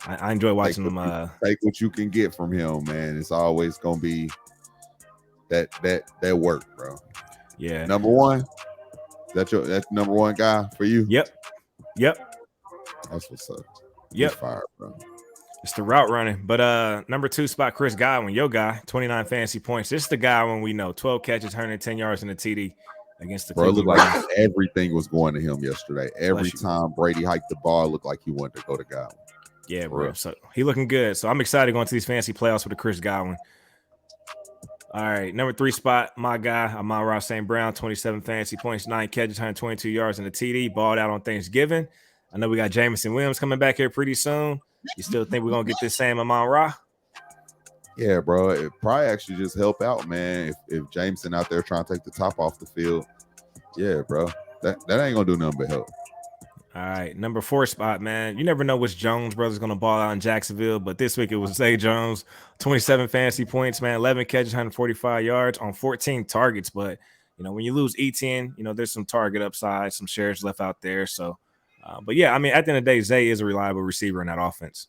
I enjoy watching him. Take what you can get from him, man. It's always gonna be that work, bro. Yeah. Number 1. That's number 1 guy for you. Yep. That's what's up. Yep. He's fire, bro. It's the route running. But number 2 spot, Chris Godwin, your guy, 29 fantasy points. This is the guy when we know 12 catches, 110 yards in the TD against the Bro, it Cleveland looked like Browns. everything was going to him yesterday. Every time Brady hiked the ball, it looked like he wanted to go to Godwin. Yeah, bro. So he looking good. So I'm excited going to these fantasy playoffs with the Chris Godwin. All right, number 3 spot, my guy, Amon-Ra St. Brown, 27 fantasy points, 9 catches, 122 yards in the TD, balled out on Thanksgiving. I know we got Jameson Williams coming back here pretty soon. You still think we're going to get this same Amon-Ra? Yeah, bro. It probably actually just help out, man. If Jameson out there trying to take the top off the field, yeah, bro. That ain't going to do nothing but help. All right, number 4 spot, man. You never know which Jones brother's going to ball out in Jacksonville, but this week it was Zay Jones, 27 fantasy points, man, 11 catches, 145 yards on 14 targets. But, you know, when you lose Etienne, you know, there's some target upside, some shares left out there. So, but yeah, I mean, at the end of the day, Zay is a reliable receiver in that offense.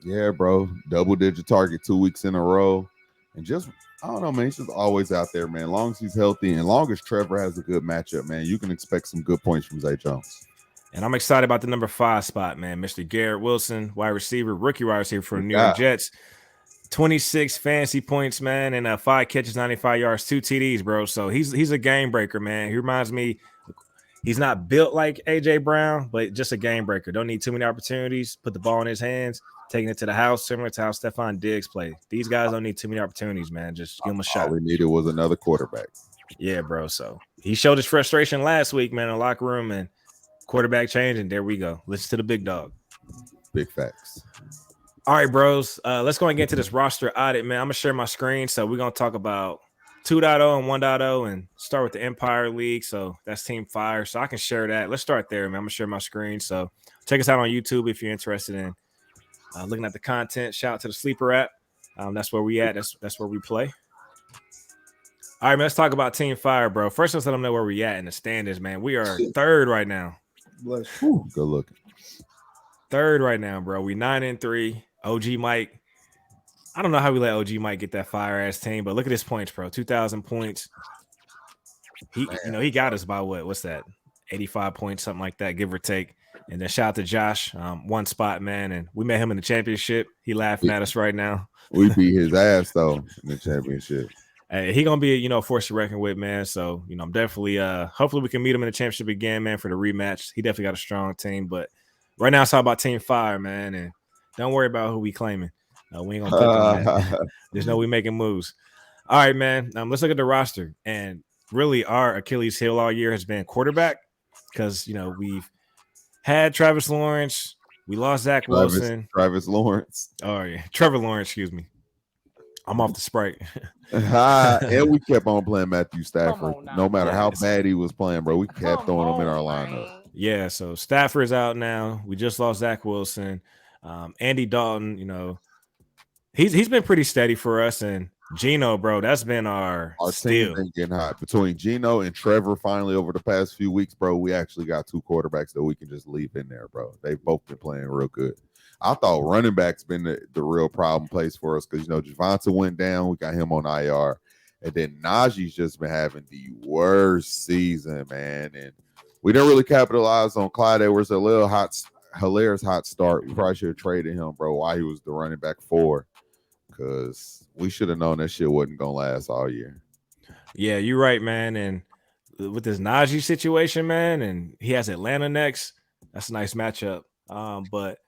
Yeah, bro. Double-digit target 2 weeks in a row. And just, I don't know, man. He's just always out there, man. As long as he's healthy and long as Trevor has a good matchup, man, you can expect some good points from Zay Jones. And I'm excited about the number 5 spot, man. Mr. Garrett Wilson, rookie wide receiver for the New York Jets. 26 fantasy points, man, and 5 catches, 95 yards, 2 TDs, bro. So he's a game breaker, man. He reminds me, he's not built like AJ Brown, but just a game breaker. Don't need too many opportunities. Put the ball in his hands, taking it to the house, similar to how Stephon Diggs played. These guys don't need too many opportunities, man. Just give them a shot. All we needed was another quarterback. Yeah, bro. So he showed his frustration last week, man, in the locker room, and quarterback change, and there we go. Listen to the big dog. Big facts. All right, bros. Let's go and get to this roster audit, man. I'm gonna share my screen, so we're gonna talk about 2.0 and 1.0 and start with the Empire League. So that's Team Fire. So I can share that. Let's start there, man. I'm gonna share my screen. So check us out on YouTube if you're interested in looking at the content. Shout out to the Sleeper app. That's where we at. That's where we play. All right, man. Let's talk about Team Fire, bro. First, let's let them know where we at in the standings, man. We are 3rd right now. Good looking. 3rd right now, bro. We 9-3. OG Mike. I don't know how we let OG Mike get that fire ass team, but look at his points, bro. 2,000 points. He got us by what's that? 85 points, something like that, give or take. And then shout out to Josh, 1 spot, man. And we met him in the championship. He laughing at us right now. We beat his ass though in the championship. He gonna be a force to reckon with, man. So I'm definitely hopefully we can meet him in the championship again, man, for the rematch. He definitely got a strong team, but right now it's all about Team Fire, man. And don't worry about who we claiming. We ain't gonna click on that. There's no we making moves. All right, man. Let's look at the roster. And really, our Achilles heel all year has been quarterback, because we've had Travis Lawrence, we lost Zach Wilson. Travis Lawrence. Oh yeah, Trevor Lawrence. Excuse me. I'm off the Sprite. And we kept on playing Matthew Stafford. No matter how bad he was playing, bro, we kept throwing him in our lineup. Yeah, so Stafford's out now. We just lost Zach Wilson. Andy Dalton, he's been pretty steady for us. And Geno, bro, that's been our steal. Team getting hot. Between Geno and Trevor, finally over the past few weeks, bro, we actually got 2 quarterbacks that we can just leave in there, bro. They've both been playing real good. I thought running back's been the real problem place for us, because Javonte went down, we got him on IR, and then Najee's just been having the worst season, man. And we didn't really capitalize on Clyde Edwards-Helaire hilarious hot start. We probably should have traded him, bro, while he was the running back 4, because we should have known that shit wasn't gonna last all year. Yeah, you're right, man. And with this Najee situation, man, and he has Atlanta next, that's a nice matchup. But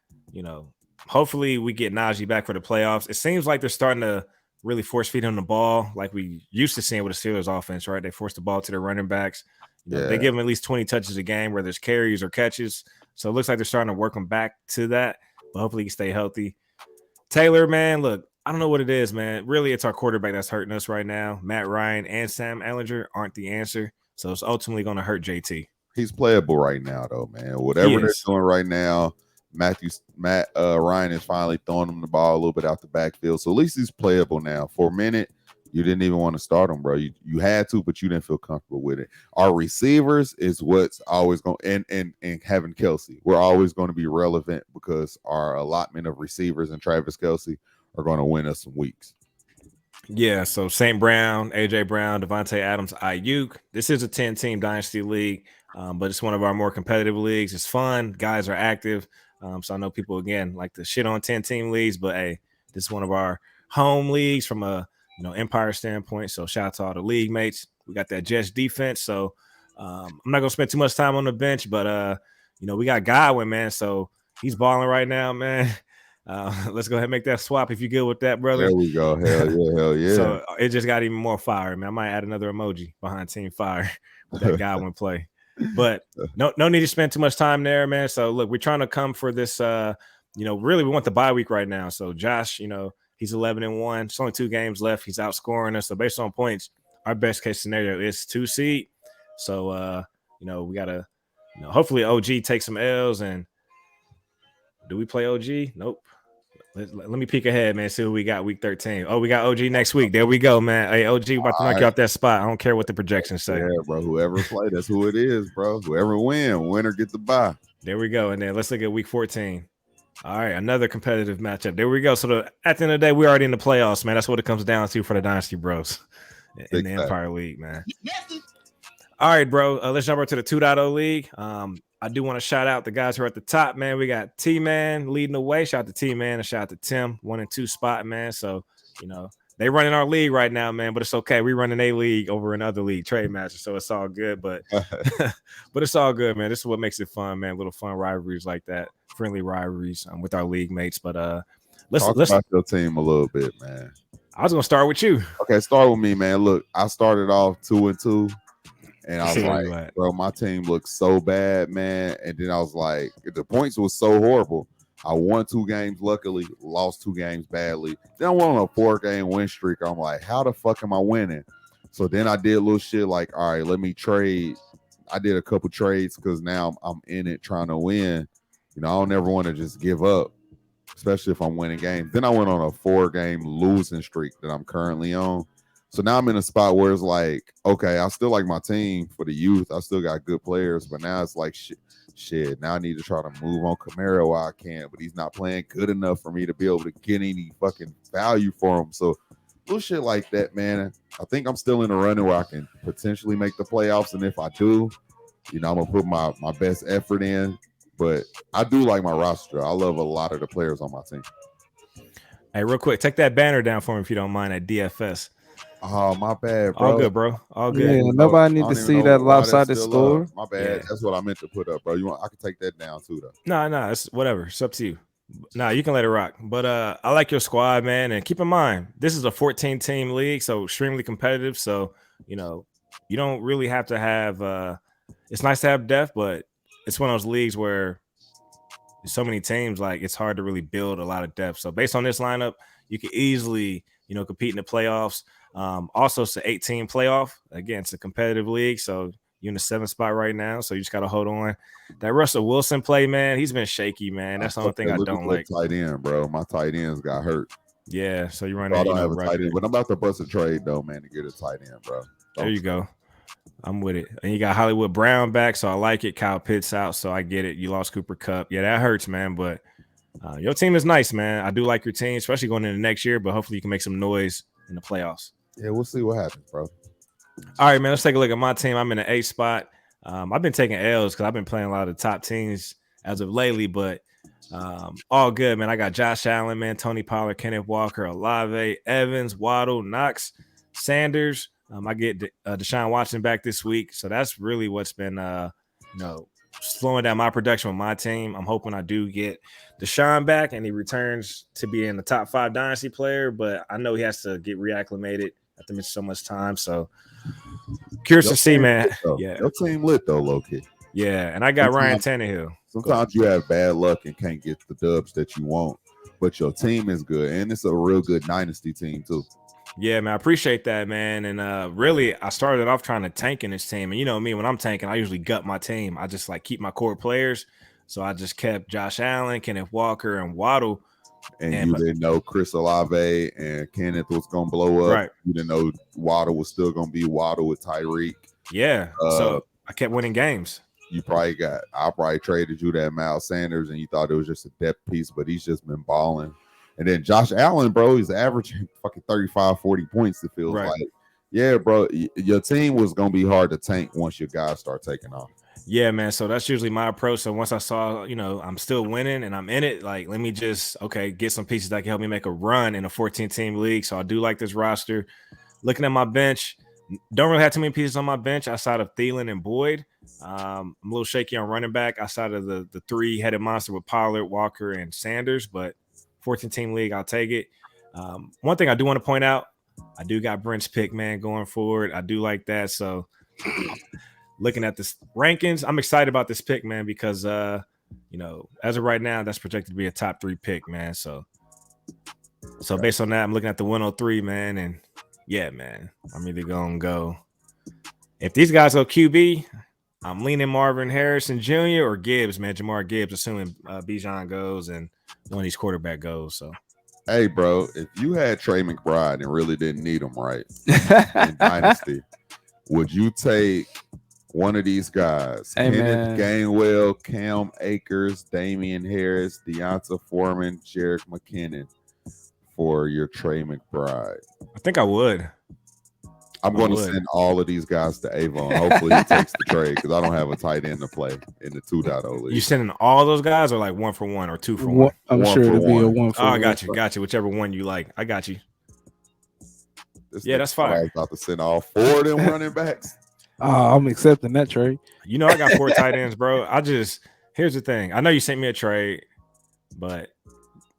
hopefully we get Najee back for the playoffs. It seems like they're starting to really force feed him the ball, like we used to seeing with the Steelers offense, right? They force the ball to their running backs. They give them at least 20 touches a game, whether it's carries or catches. So it looks like they're starting to work them back to that, but hopefully he can stay healthy. Taylor, man, look, I don't know what it is, man. Really, it's our quarterback that's hurting us right now. Matt Ryan and Sam Ehlinger aren't the answer, so it's ultimately going to hurt JT. He's playable right now, though, man. Whatever they're doing right now, Matt Ryan is finally throwing him the ball a little bit out the backfield, so at least he's playable now. For a minute, you didn't even want to start him, bro. You had to, but you didn't feel comfortable with it. Our receivers is what's always going, and having Kelsey, we're always going to be relevant, because our allotment of receivers and Travis Kelsey are going to win us some weeks. Yeah, so St. Brown, AJ Brown, Devontae Adams, Ayuk. This is a 10-team Dynasty League, but it's one of our more competitive leagues. It's fun. Guys are active. So I know people again like to shit on 10-team leagues, but hey, this is one of our home leagues from a Empire standpoint. So shout out to all the league mates. We got that Jets defense. So I'm not gonna spend too much time on the bench, but we got Godwin, man. So he's balling right now, man. Let's go ahead and make that swap if you're good with that, brother. There we go. Hell yeah. So it just got even more fire, man. I might add another emoji behind Team Fire with that Godwin play. But no need to spend too much time there, man. So look, we're trying to come for this. Really, we want the bye week right now. So Josh, he's 11-1. It's only 2 games left. He's outscoring us. So based on points, our best case scenario is 2 seed. So we gotta, hopefully OG takes some L's. And do we play OG? Nope. Let me peek ahead, man. See who we got week 13. Oh, we got OG next week. There we go, man. Hey, OG, about to knock you off that spot. I don't care what the projections say. Yeah, bro. Whoever play, that's who it is, bro. Whoever winner gets the bye. There we go. And then let's look at week 14. All right, another competitive matchup. There we go. So at the end of the day, we're already in the playoffs, man. That's what it comes down to for the Dynasty Bros in the Empire League, man. All right, bro. Let's jump over to the 2.0 league. I do want to shout out the guys who are at the top, man. We got T-Man leading the way. Shout out to T-Man and shout out to Tim, 1 and 2 spot, man. So, they running our league right now, man, but it's okay. We running a league over another league, trade matches, so it's all good. But but it's all good, man. This is what makes it fun, man. Little fun rivalries like that, friendly rivalries with our league mates. But let's talk about your team a little bit, man. I was gonna start with you. Okay, start with me, man. Look, I started off 2 and 2. And I was like, bro, my team looks so bad, man. And then I was like, the points was so horrible. I won 2 games, luckily, lost 2 games badly. Then I went on a 4-game win streak. I'm like, how the fuck am I winning? So then I did a little shit like, all right, let me trade. I did a couple trades because now I'm in it trying to win. I don't ever want to just give up, especially if I'm winning games. Then I went on a 4-game losing streak that I'm currently on. So now I'm in a spot where it's like, okay, I still like my team for the youth. I still got good players, but now it's like, shit. Now I need to try to move on Camaro while I can, but he's not playing good enough for me to be able to get any fucking value for him. So little shit like that, man. I think I'm still in a running where I can potentially make the playoffs. And if I do, I'm going to put my best effort in. But I do like my roster. I love a lot of the players on my team. Hey, real quick, take that banner down for me if you don't mind at DFS. Oh, my bad, bro. All good, bro. All good. Yeah, nobody need to see that lopsided score. My bad. Yeah. That's what I meant to put up, bro. I can take that down too, though. No, it's whatever. It's up to you. No, you can let it rock. But I like your squad, man. And keep in mind, this is a 14-team league, so extremely competitive. So, you don't really have to have it's nice to have depth, but it's one of those leagues where there's so many teams, like it's hard to really build a lot of depth. So based on this lineup, you can easily, compete in the playoffs. Also, it's an 8-team playoff. Again, it's a competitive league, so you're in the 7th spot right now. So you just gotta hold on. That Russell Wilson play, man, he's been shaky, man. That's the only thing I don't like. Tight end, bro. My tight ends got hurt. Yeah, so you're running. I don't have a tight end, but I'm about to bust a trade though, man, to get a tight end, bro. There you go. I'm with it. And you got Hollywood Brown back, so I like it. Kyle Pitts out, so I get it. You lost Cooper Kupp. Yeah, that hurts, man. But your team is nice, man. I do like your team, especially going into next year. But hopefully you can make some noise in the playoffs. Yeah, we'll see what happens, bro. All right, man. Let's take a look at my team. I'm in the 8th spot. I've been taking L's because I've been playing a lot of the top teams as of lately, but all good, man. I got Josh Allen, man, Tony Pollard, Kenneth Walker, Olave, Evans, Waddle, Knox, Sanders. I get Deshaun Watson back this week, so that's really what's been, slowing down my production with my team. I'm hoping I do get Deshaun back and he returns to being the top 5 dynasty player, but I know he has to get reacclimated after missing so much time. So curious to see, man. Yeah, your team lit though, low key. Yeah, and I got Ryan Tannehill. Sometimes you have bad luck and can't get the dubs that you want, but your team is good, and it's a real good dynasty team too. Yeah, man, I appreciate that, man. And really, I started off trying to tank in this team. And you know me, when I'm tanking, I usually gut my team. I just keep my core players. So I just kept Josh Allen, Kenneth Walker, and Waddle. And you didn't know Chris Olave and Kenneth was going to blow up. Right. You didn't know Waddle was still going to be Waddle with Tyreek. Yeah. So I kept winning games. I probably traded you that Miles Sanders and you thought it was just a depth piece, but he's just been balling. And then Josh Allen, bro, he's averaging fucking 35, 40 points, it feels like. Yeah, bro, your team was going to be hard to tank once your guys start taking off. Yeah, man. So that's usually my approach. So once I saw, I'm still winning and I'm in it, like, let me just, get some pieces that can help me make a run in a 14-team league. So I do like this roster. Looking at my bench, don't really have too many pieces on my bench outside of Thielen and Boyd. I'm a little shaky on running back outside of the three-headed monster with Pollard, Walker, and Sanders. But 14-team league, I'll take it. One thing I do want to point out, I do got Brent's pick, man, going forward. I do like that. So looking at this rankings, I'm excited about this pick, man, because as of right now, that's projected to be a top 3 pick, man. So based on that, I'm looking at the 103, man, and yeah, man, I'm either gonna go. If these guys go QB, I'm leaning Marvin Harrison Jr. or Gibbs, man, Jamar Gibbs, assuming Bijan goes and one of these quarterback goes. So, hey, bro, if you had Trey McBride and really didn't need him, right, in Dynasty, would you take one of these guys? Hey, Kenneth Gainwell, Cam Akers, Damian Harris, Deonta Foreman, Jerick McKinnon for your Trey McBride? I think I would. I'm going to send all of these guys to Avon. Hopefully he takes the trade because I don't have a tight end to play in the 2.0 league. You sending all those guys or like 1 for 1 or 2 for 1? I'm sure it'll be a 1 for 1. Oh, I got you. Whichever one you like. I got you. That's fine. I was about to send all 4 of them running backs. I'm accepting that trade. I got 4 tight ends, bro. Here's the thing. I know you sent me a trade, but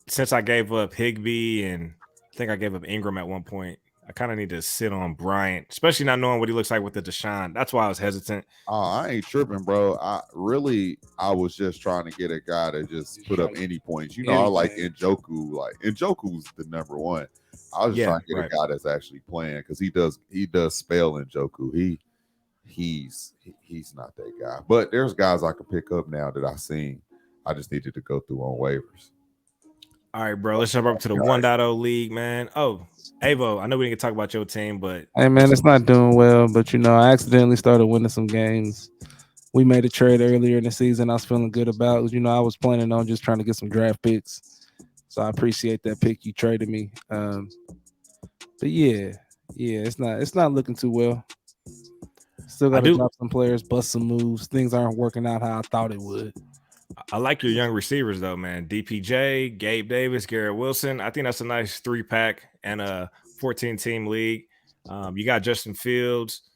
since I gave up Higbee and I think I gave up Ingram at one point, I kind of need to sit on Bryant, especially not knowing what he looks like with the Deshaun. That's why I was hesitant. I ain't tripping, bro. I was just trying to get a guy to just put up any points. I like Njoku. Like Njoku's the number 1. I was just trying to get a guy that's actually playing because he does spell Njoku. He's not that guy. But there's guys I could pick up now that I've seen. I just needed to go through on waivers. All right, bro. Let's jump up to the 1.0 league, man. Oh, Avo, I know we didn't talk about your team, but hey, man, it's not doing well. But I accidentally started winning some games. We made a trade earlier in the season. I was feeling good about. I was planning on just trying to get some draft picks. So I appreciate that pick you traded me. But yeah, it's not looking too well. Still got to drop some players, bust some moves. Things aren't working out how I thought it would. I like your young receivers, though, man. DPJ, Gabe Davis, Garrett Wilson. I think that's a nice 3-pack and a 14-team league. You got Justin Fields.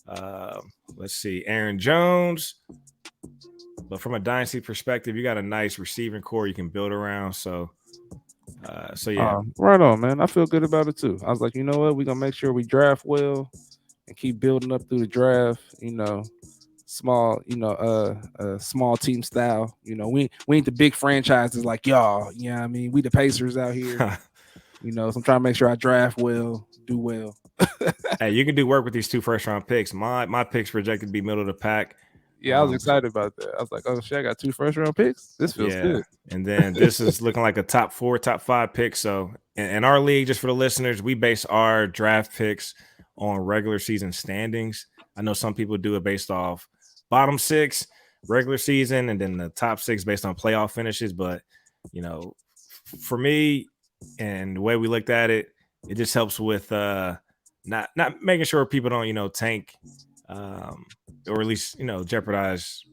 Let's see, Aaron Jones. But from a dynasty perspective, you got a nice receiving core you can build around. So yeah. Right on, man. I feel good about it, too. I was like, you know what? We're going to make sure we draft well and keep building up through the draft, small, small team style. We ain't the big franchises like y'all. I mean, we the Pacers out here. So I'm trying to make sure I draft well, do well. Hey, you can do work with these 2 first-round picks. My picks projected to be middle of the pack. Yeah, I was excited about that. I was like, oh shit, I got 2 first-round picks. This feels good. And then this is looking like a top 4, top 5 pick. So in our league, just for the listeners, we base our draft picks on regular season standings. I know some people do it based off bottom 6 regular season and then the top 6 based on playoff finishes. But, for me and the way we looked at it, it just helps with not making sure people don't, tank or at least, jeopardize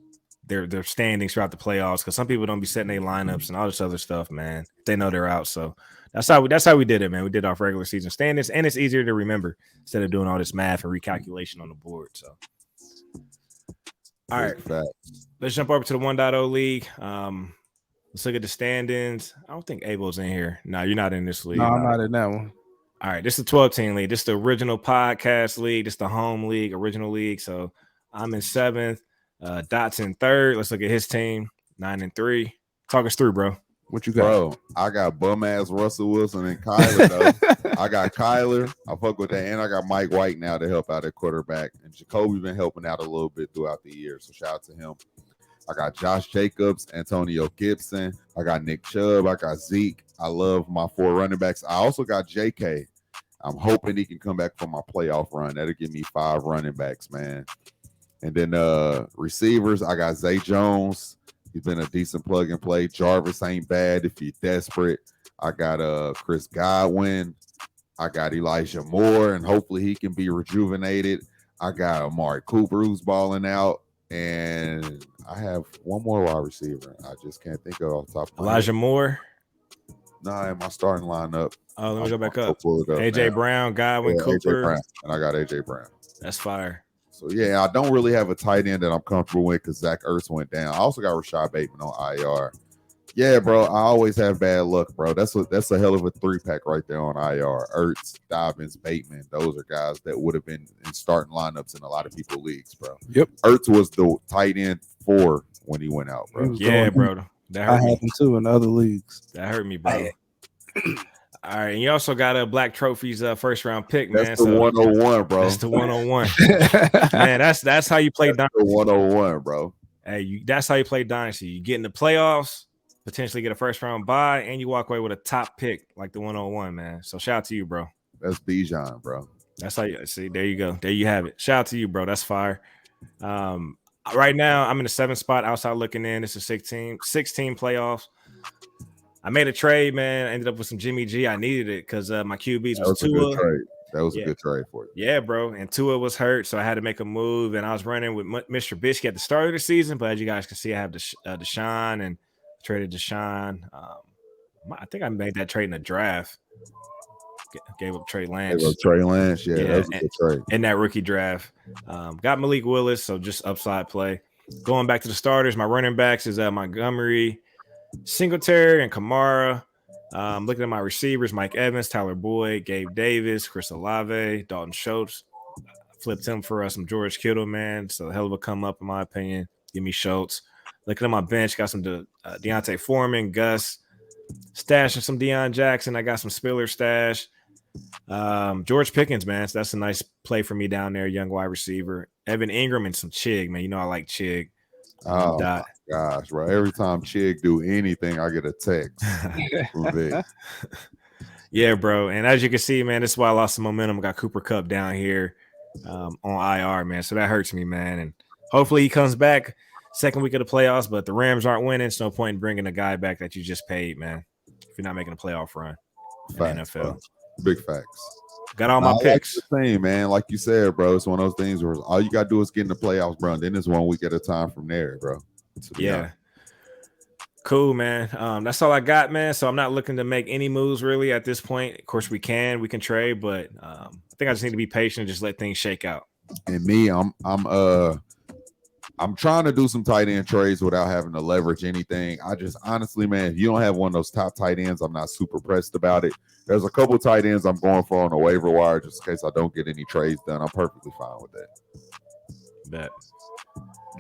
their standings throughout the playoffs. Because some people don't be setting their lineups and all this other stuff, man. They know they're out. So that's how we did it, man. We did our regular season standings, and it's easier to remember instead of doing all this math and recalculation on the board. So, all right, let's jump over to the 1.0 league. Let's look at the standings. I don't think Abel's in here. No, you're not in this league. No, I'm not in that one. All right, this is the 12-team league. This is the original podcast league. This is the home league, original league. So I'm in 7th. Dot's in 3rd. Let's look at his team, 9-3. Talk us through, bro. What you got? Bro, I got bum-ass Russell Wilson and Kyler, though. I got Kyler. I fuck with that. And I got Mike White now to help out at quarterback. And Jacoby's been helping out a little bit throughout the year, so shout out to him. I got Josh Jacobs, Antonio Gibson. I got Nick Chubb. I got Zeke. I love my 4 running backs. I also got JK. I'm hoping he can come back for my playoff run. That'll give me 5 running backs, man. And then receivers, I got Zay Jones. He's been a decent plug and play. Jarvis ain't bad if you're desperate. I got Chris Godwin. I got Elijah Moore, and hopefully he can be rejuvenated. I got Amari Cooper, who's balling out. And I have one more wide receiver. I just can't think of off the top of my Elijah head. Moore. Nah, in my starting lineup. Oh, let me go back I'll up. pull it up AJ now. Brown, Godwin, Yeah, AJ Cooper. Brown. And I got AJ Brown. That's fire. So yeah, I don't really have a tight end that I'm comfortable with because Zach Ertz went down. I also got Rashad Bateman on IR. Yeah, bro. I always have bad luck, bro. That's a hell of a 3-pack right there on IR. Ertz, Dobbins, Bateman. Those are guys that would have been in starting lineups in a lot of people's leagues, bro. Yep. Ertz was the tight end 4 when he went out, bro. Yeah, bro. That I hurt me. had him too in the other leagues. That hurt me, bro. All right, and you also got a Black Trophies first round pick, man. That's the 101, bro. That's the 101. Man, that's how you play Dynasty. The 101, bro. Hey, that's how you play Dynasty. You get in the playoffs, potentially get a first round bye, and you walk away with a top pick like the 101, man. So shout out to you, bro. That's Bijan, bro. That's how you see. There you go. There you have it. Shout out to you, bro. That's fire. Right now, I'm in the 7th spot outside looking in. It's a 16 playoffs. I made a trade, man. I ended up with some Jimmy G. I needed it because my QBs was Tua. That was a good trade for you. Yeah, bro. And Tua was hurt, so I had to make a move. And I was running with Mr. Trubisky at the start of the season. But as you guys can see, I have Deshaun and traded Deshaun. I think I made that trade in the draft. Gave up Trey Lance. Yeah, that was a good trade. In that rookie draft. Got Malik Willis, so just upside play. Going back to the starters, my running backs is Montgomery, Singletary, and Kamara. Looking at my receivers, Mike Evans, Tyler Boyd, Gabe Davis, Chris Olave, Dalton Schultz. Flipped him for some George Kittle, man. So a hell of a come up, in my opinion. Give me Schultz. Looking at my bench, got some Deontay Foreman, Gus, stashing some Deion Jackson. I got some Spiller stash. George Pickens, man. So that's a nice play for me down there, young wide receiver. Evan Ingram and some Chig, man. You know I like Chig. Oh my gosh, bro. Every time Chig do anything, I get a text from Vic. Yeah, bro. And as you can see, man, this is why I lost some momentum. I got Cooper Kupp down here on IR, man. So that hurts me, man. And hopefully he comes back second week of the playoffs, but the Rams aren't winning. It's no point in bringing a guy back that you just paid, man, if you're not making a playoff run in the NFL. Bro. Big facts. Got all my picks. Like the same, man. Like you said, bro, it's one of those things where all you got to do is get in the playoffs, bro. And then it's 1 week at a time from there, bro. Yeah. Honest. Cool, man. That's all I got, man. So I'm not looking to make any moves really at this point. Of course, we can trade, but I think I just need to be patient and just let things shake out. And me, I'm trying to do some tight end trades without having to leverage anything. I just honestly, man, if you don't have one of those top tight ends, I'm not super pressed about it. There's a couple tight ends I'm going for on the waiver wire just in case I don't get any trades done. I'm perfectly fine with that. Bet.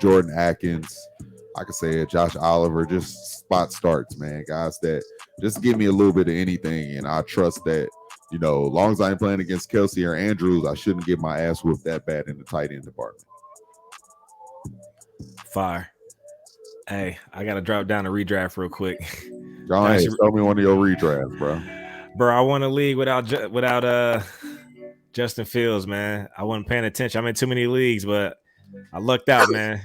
Jordan Atkins, like I said, Josh Oliver, just spot starts, man. Guys that just give me a little bit of anything, and I trust that, you know, as long as I ain't playing against Kelsey or Andrews, I shouldn't get my ass whooped that bad in the tight end department. Fire. Hey, I gotta drop down a redraft real quick. Go ahead, show me one of your redrafts, bro. Bro, I won a league without Justin Fields, man. I wasn't paying attention. I'm in too many leagues, but I lucked out, man.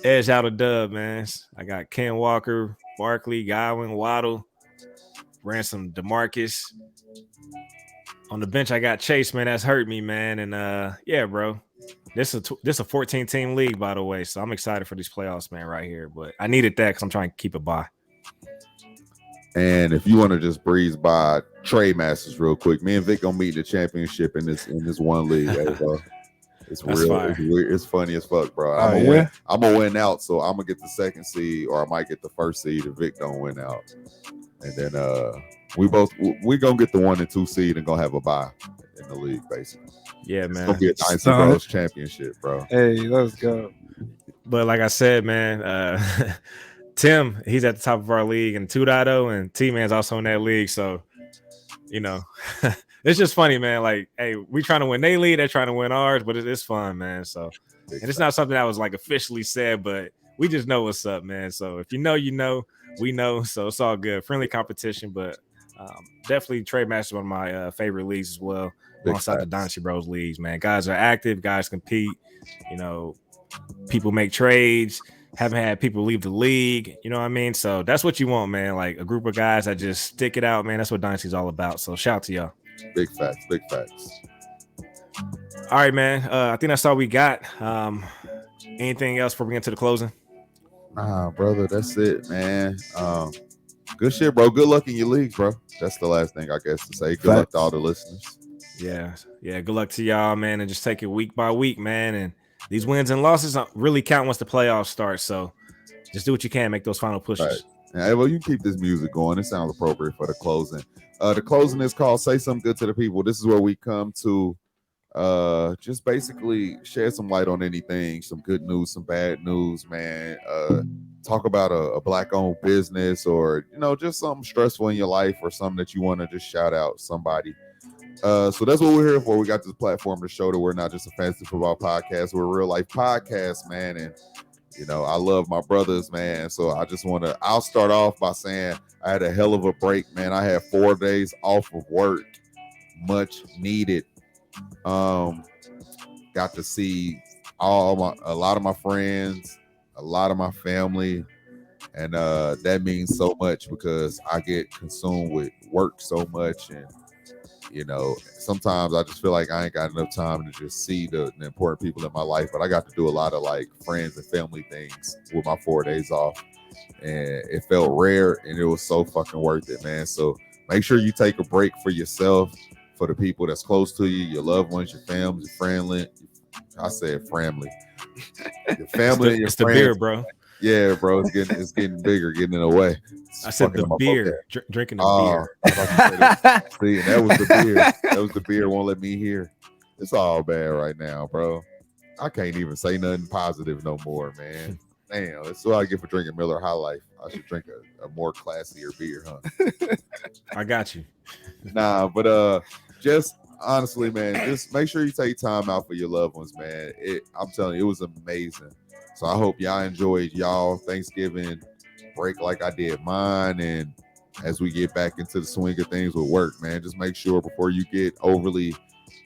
Edge out a dub, man. I got Ken Walker, Barkley, Godwin, Waddle, ran some DeMarcus. On the bench, I got Chase, man. That's hurt me, man. And yeah, bro. This is a 14-team league, by the way. So I'm excited for these playoffs, man, right here. But I needed that because I'm trying to keep it by. And if you want to just breeze by Trade Masters real quick, me and Vic gonna meet the championship in this one league. It's real. It's weird. It's funny as fuck, bro. I'm gonna win out, so I'm gonna get the second seed, or I might get the first seed if Vic don't win out. And then we gonna get the 1 and 2 seed and gonna have a bye in the league, basically. Yeah, man. It's gonna be a Dynasty Bros championship, bro. Hey, let's go. But like I said, man, Tim, he's at the top of our league, and 2.0, and T-Man's also in that league. So, you know, it's just funny, man. Like, hey, we trying to win their league, they're trying to win ours, but it's fun, man. So, and it's not something that was like officially said, but we just know what's up, man. So if you know, we know. So it's all good. Friendly competition, but definitely Trade Master, one of my favorite leagues as well, alongside the Dynasty Bros leagues, man. Guys are active, guys compete, you know, people make trades. Haven't had people leave the league, you know what I mean? So that's what you want, man. Like a group of guys that just stick it out, man. That's what Dynasty's all about. So shout out to y'all. Big facts, big facts. All right, man. I think that's all we got. Anything else before we get into the closing? Nah, brother, that's it, man. Good shit, bro. Good luck in your league, bro. That's the last thing I guess to say. Good luck to all the listeners. Yeah. Good luck to y'all, man, and just take it week by week, man. And these wins and losses really count once the playoffs start. So just do what you can, make those final pushes. Right. Hey, well, you keep this music going. It sounds appropriate for the closing. The closing is called "Say Something Good to the People." This is where we come to just basically shed some light on anything, some good news, some bad news, man. Talk about a black-owned business, or just something stressful in your life, or something that you want to just shout out somebody. So that's what we're here for. We got this platform to show that we're not just a fantasy football podcast, we're a real life podcast, man. And I love my brothers, man. So I'll start off by saying I had a hell of a break, man. I had 4 days off of work, much needed. Got to see a lot of my friends, a lot of my family, and that means so much because I get consumed with work so much, and sometimes I just feel like I ain't got enough time to just see the important people in my life. But I got to do a lot of like friends and family things with my 4 days off, and it felt rare, and it was so fucking worth it, man. So make sure you take a break for yourself, for the people that's close to you, your loved ones, your family, your friendly. I said family. Your family and your it's friends. The beer, bro. Yeah, bro. It's getting bigger, getting in the way. I said the beer. Drinking the beer. See, that was the beer. That was the beer. Won't let me hear. It's all bad right now, bro. I can't even say nothing positive no more, man. Damn, that's what I get for drinking Miller High Life. I should drink a more classier beer, huh? I got you. Nah, but just honestly, man, just make sure you take time out for your loved ones, man. I'm telling you, it was amazing. So I hope y'all enjoyed y'all Thanksgiving break like I did mine. And as we get back into the swing of things with work, man, just make sure before you get overly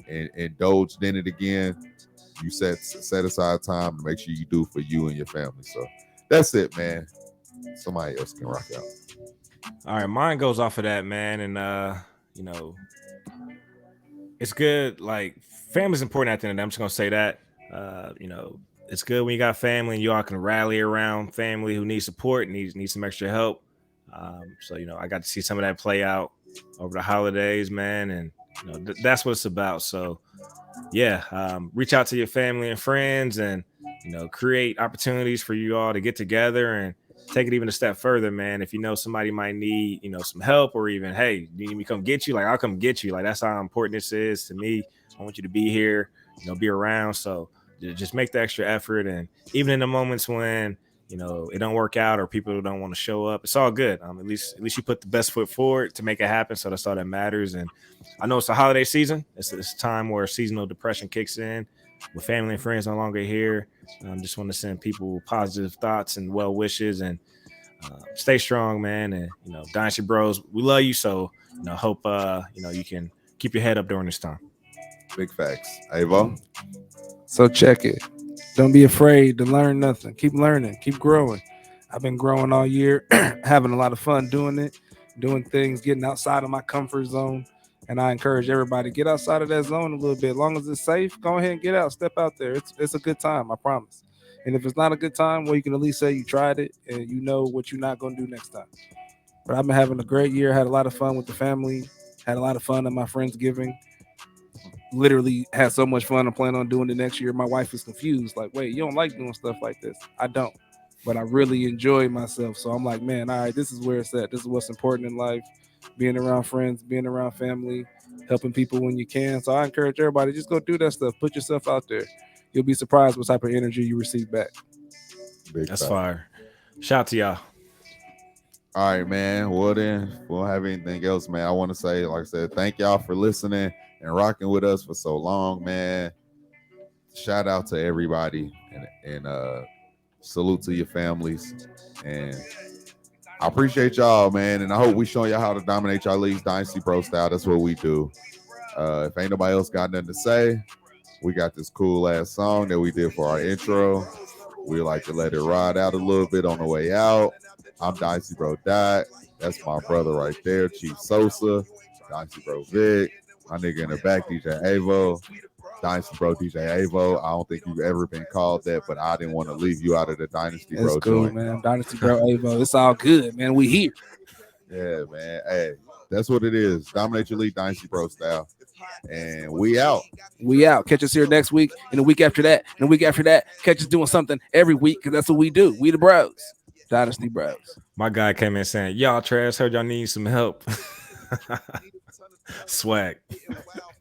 indulged in it again, you set aside time to make sure you do for you and your family. So that's it, man. Somebody else can rock out. All right, mine goes off of that, man. And it's good. Like, family's important at the end of the day. I'm just gonna say that. It's good when you got family and you all can rally around family who needs support, needs some extra help. So I got to see some of that play out over the holidays, man, and that's what it's about. So reach out to your family and friends, and create opportunities for you all to get together and take it even a step further, man. If somebody might need some help, or even, hey, you need me to come get you, like, I'll come get you. Like, that's how important this is to me. I want you to be here, be around. So just make the extra effort. And even in the moments when it don't work out or people don't want to show up, it's all good. At least you put the best foot forward to make it happen. So that's all that matters. And I know it's the holiday season. It's a time where seasonal depression kicks in, with family and friends no longer here. Just want to send people positive thoughts and well wishes, and stay strong, man. And Dynasty Bros, we love you. So hope you can keep your head up during this time. Big facts. Avo? So check it. Don't be afraid to learn nothing. Keep learning. Keep growing. I've been growing all year, having a lot of fun doing it, doing things, getting outside of my comfort zone. And I encourage everybody to get outside of that zone a little bit. As long as it's safe, go ahead and get out. Step out there. It's a good time, I promise. And if it's not a good time, well, you can at least say you tried it and you know what you're not going to do next time. But I've been having a great year. Had a lot of fun with the family. Had a lot of fun at my Friendsgiving. Literally had so much fun. I'm planning on doing it next year. My wife is confused. Like, wait, you don't like doing stuff like this? I don't. But I really enjoy myself. So I'm like, man, all right, this is where it's at. This is what's important in life. Being around friends, being around family, helping people when you can. So I encourage everybody, just go do that stuff. Put yourself out there. You'll be surprised what type of energy you receive back. That's fire. Shout out to y'all. All right, man. Well, then, we don't have anything else, man. I want to say, like I said, thank y'all for listening and rocking with us for so long, man. Shout out to everybody, and salute to your families. And I appreciate y'all, man. And I hope we showing y'all how to dominate y'all leagues Dynasty Bro style. That's what we do. If ain't nobody else got nothing to say, we got this cool ass song that we did for our intro. We like to let it ride out a little bit on the way out. I'm Dynasty Bro Dot. That's my brother right there, Chief Sosa. Dynasty Bro Vic. My nigga in the back, DJ Avo. Dynasty Bro DJ Avo. I don't think you've ever been called that, but I didn't want to leave you out of the Dynasty That's Bro cool, joint. man. Dynasty Bro Avo. It's all good, man. We here. Yeah, man. Hey, that's what it is. Dominate your league, Dynasty Bro style. And we out. We out. Catch us here next week, and the week after that, and the week after that. Catch us doing something every week because that's what we do. We the bros. Dynasty Bros. My guy came in saying, y'all trash, heard y'all need some help. Swag.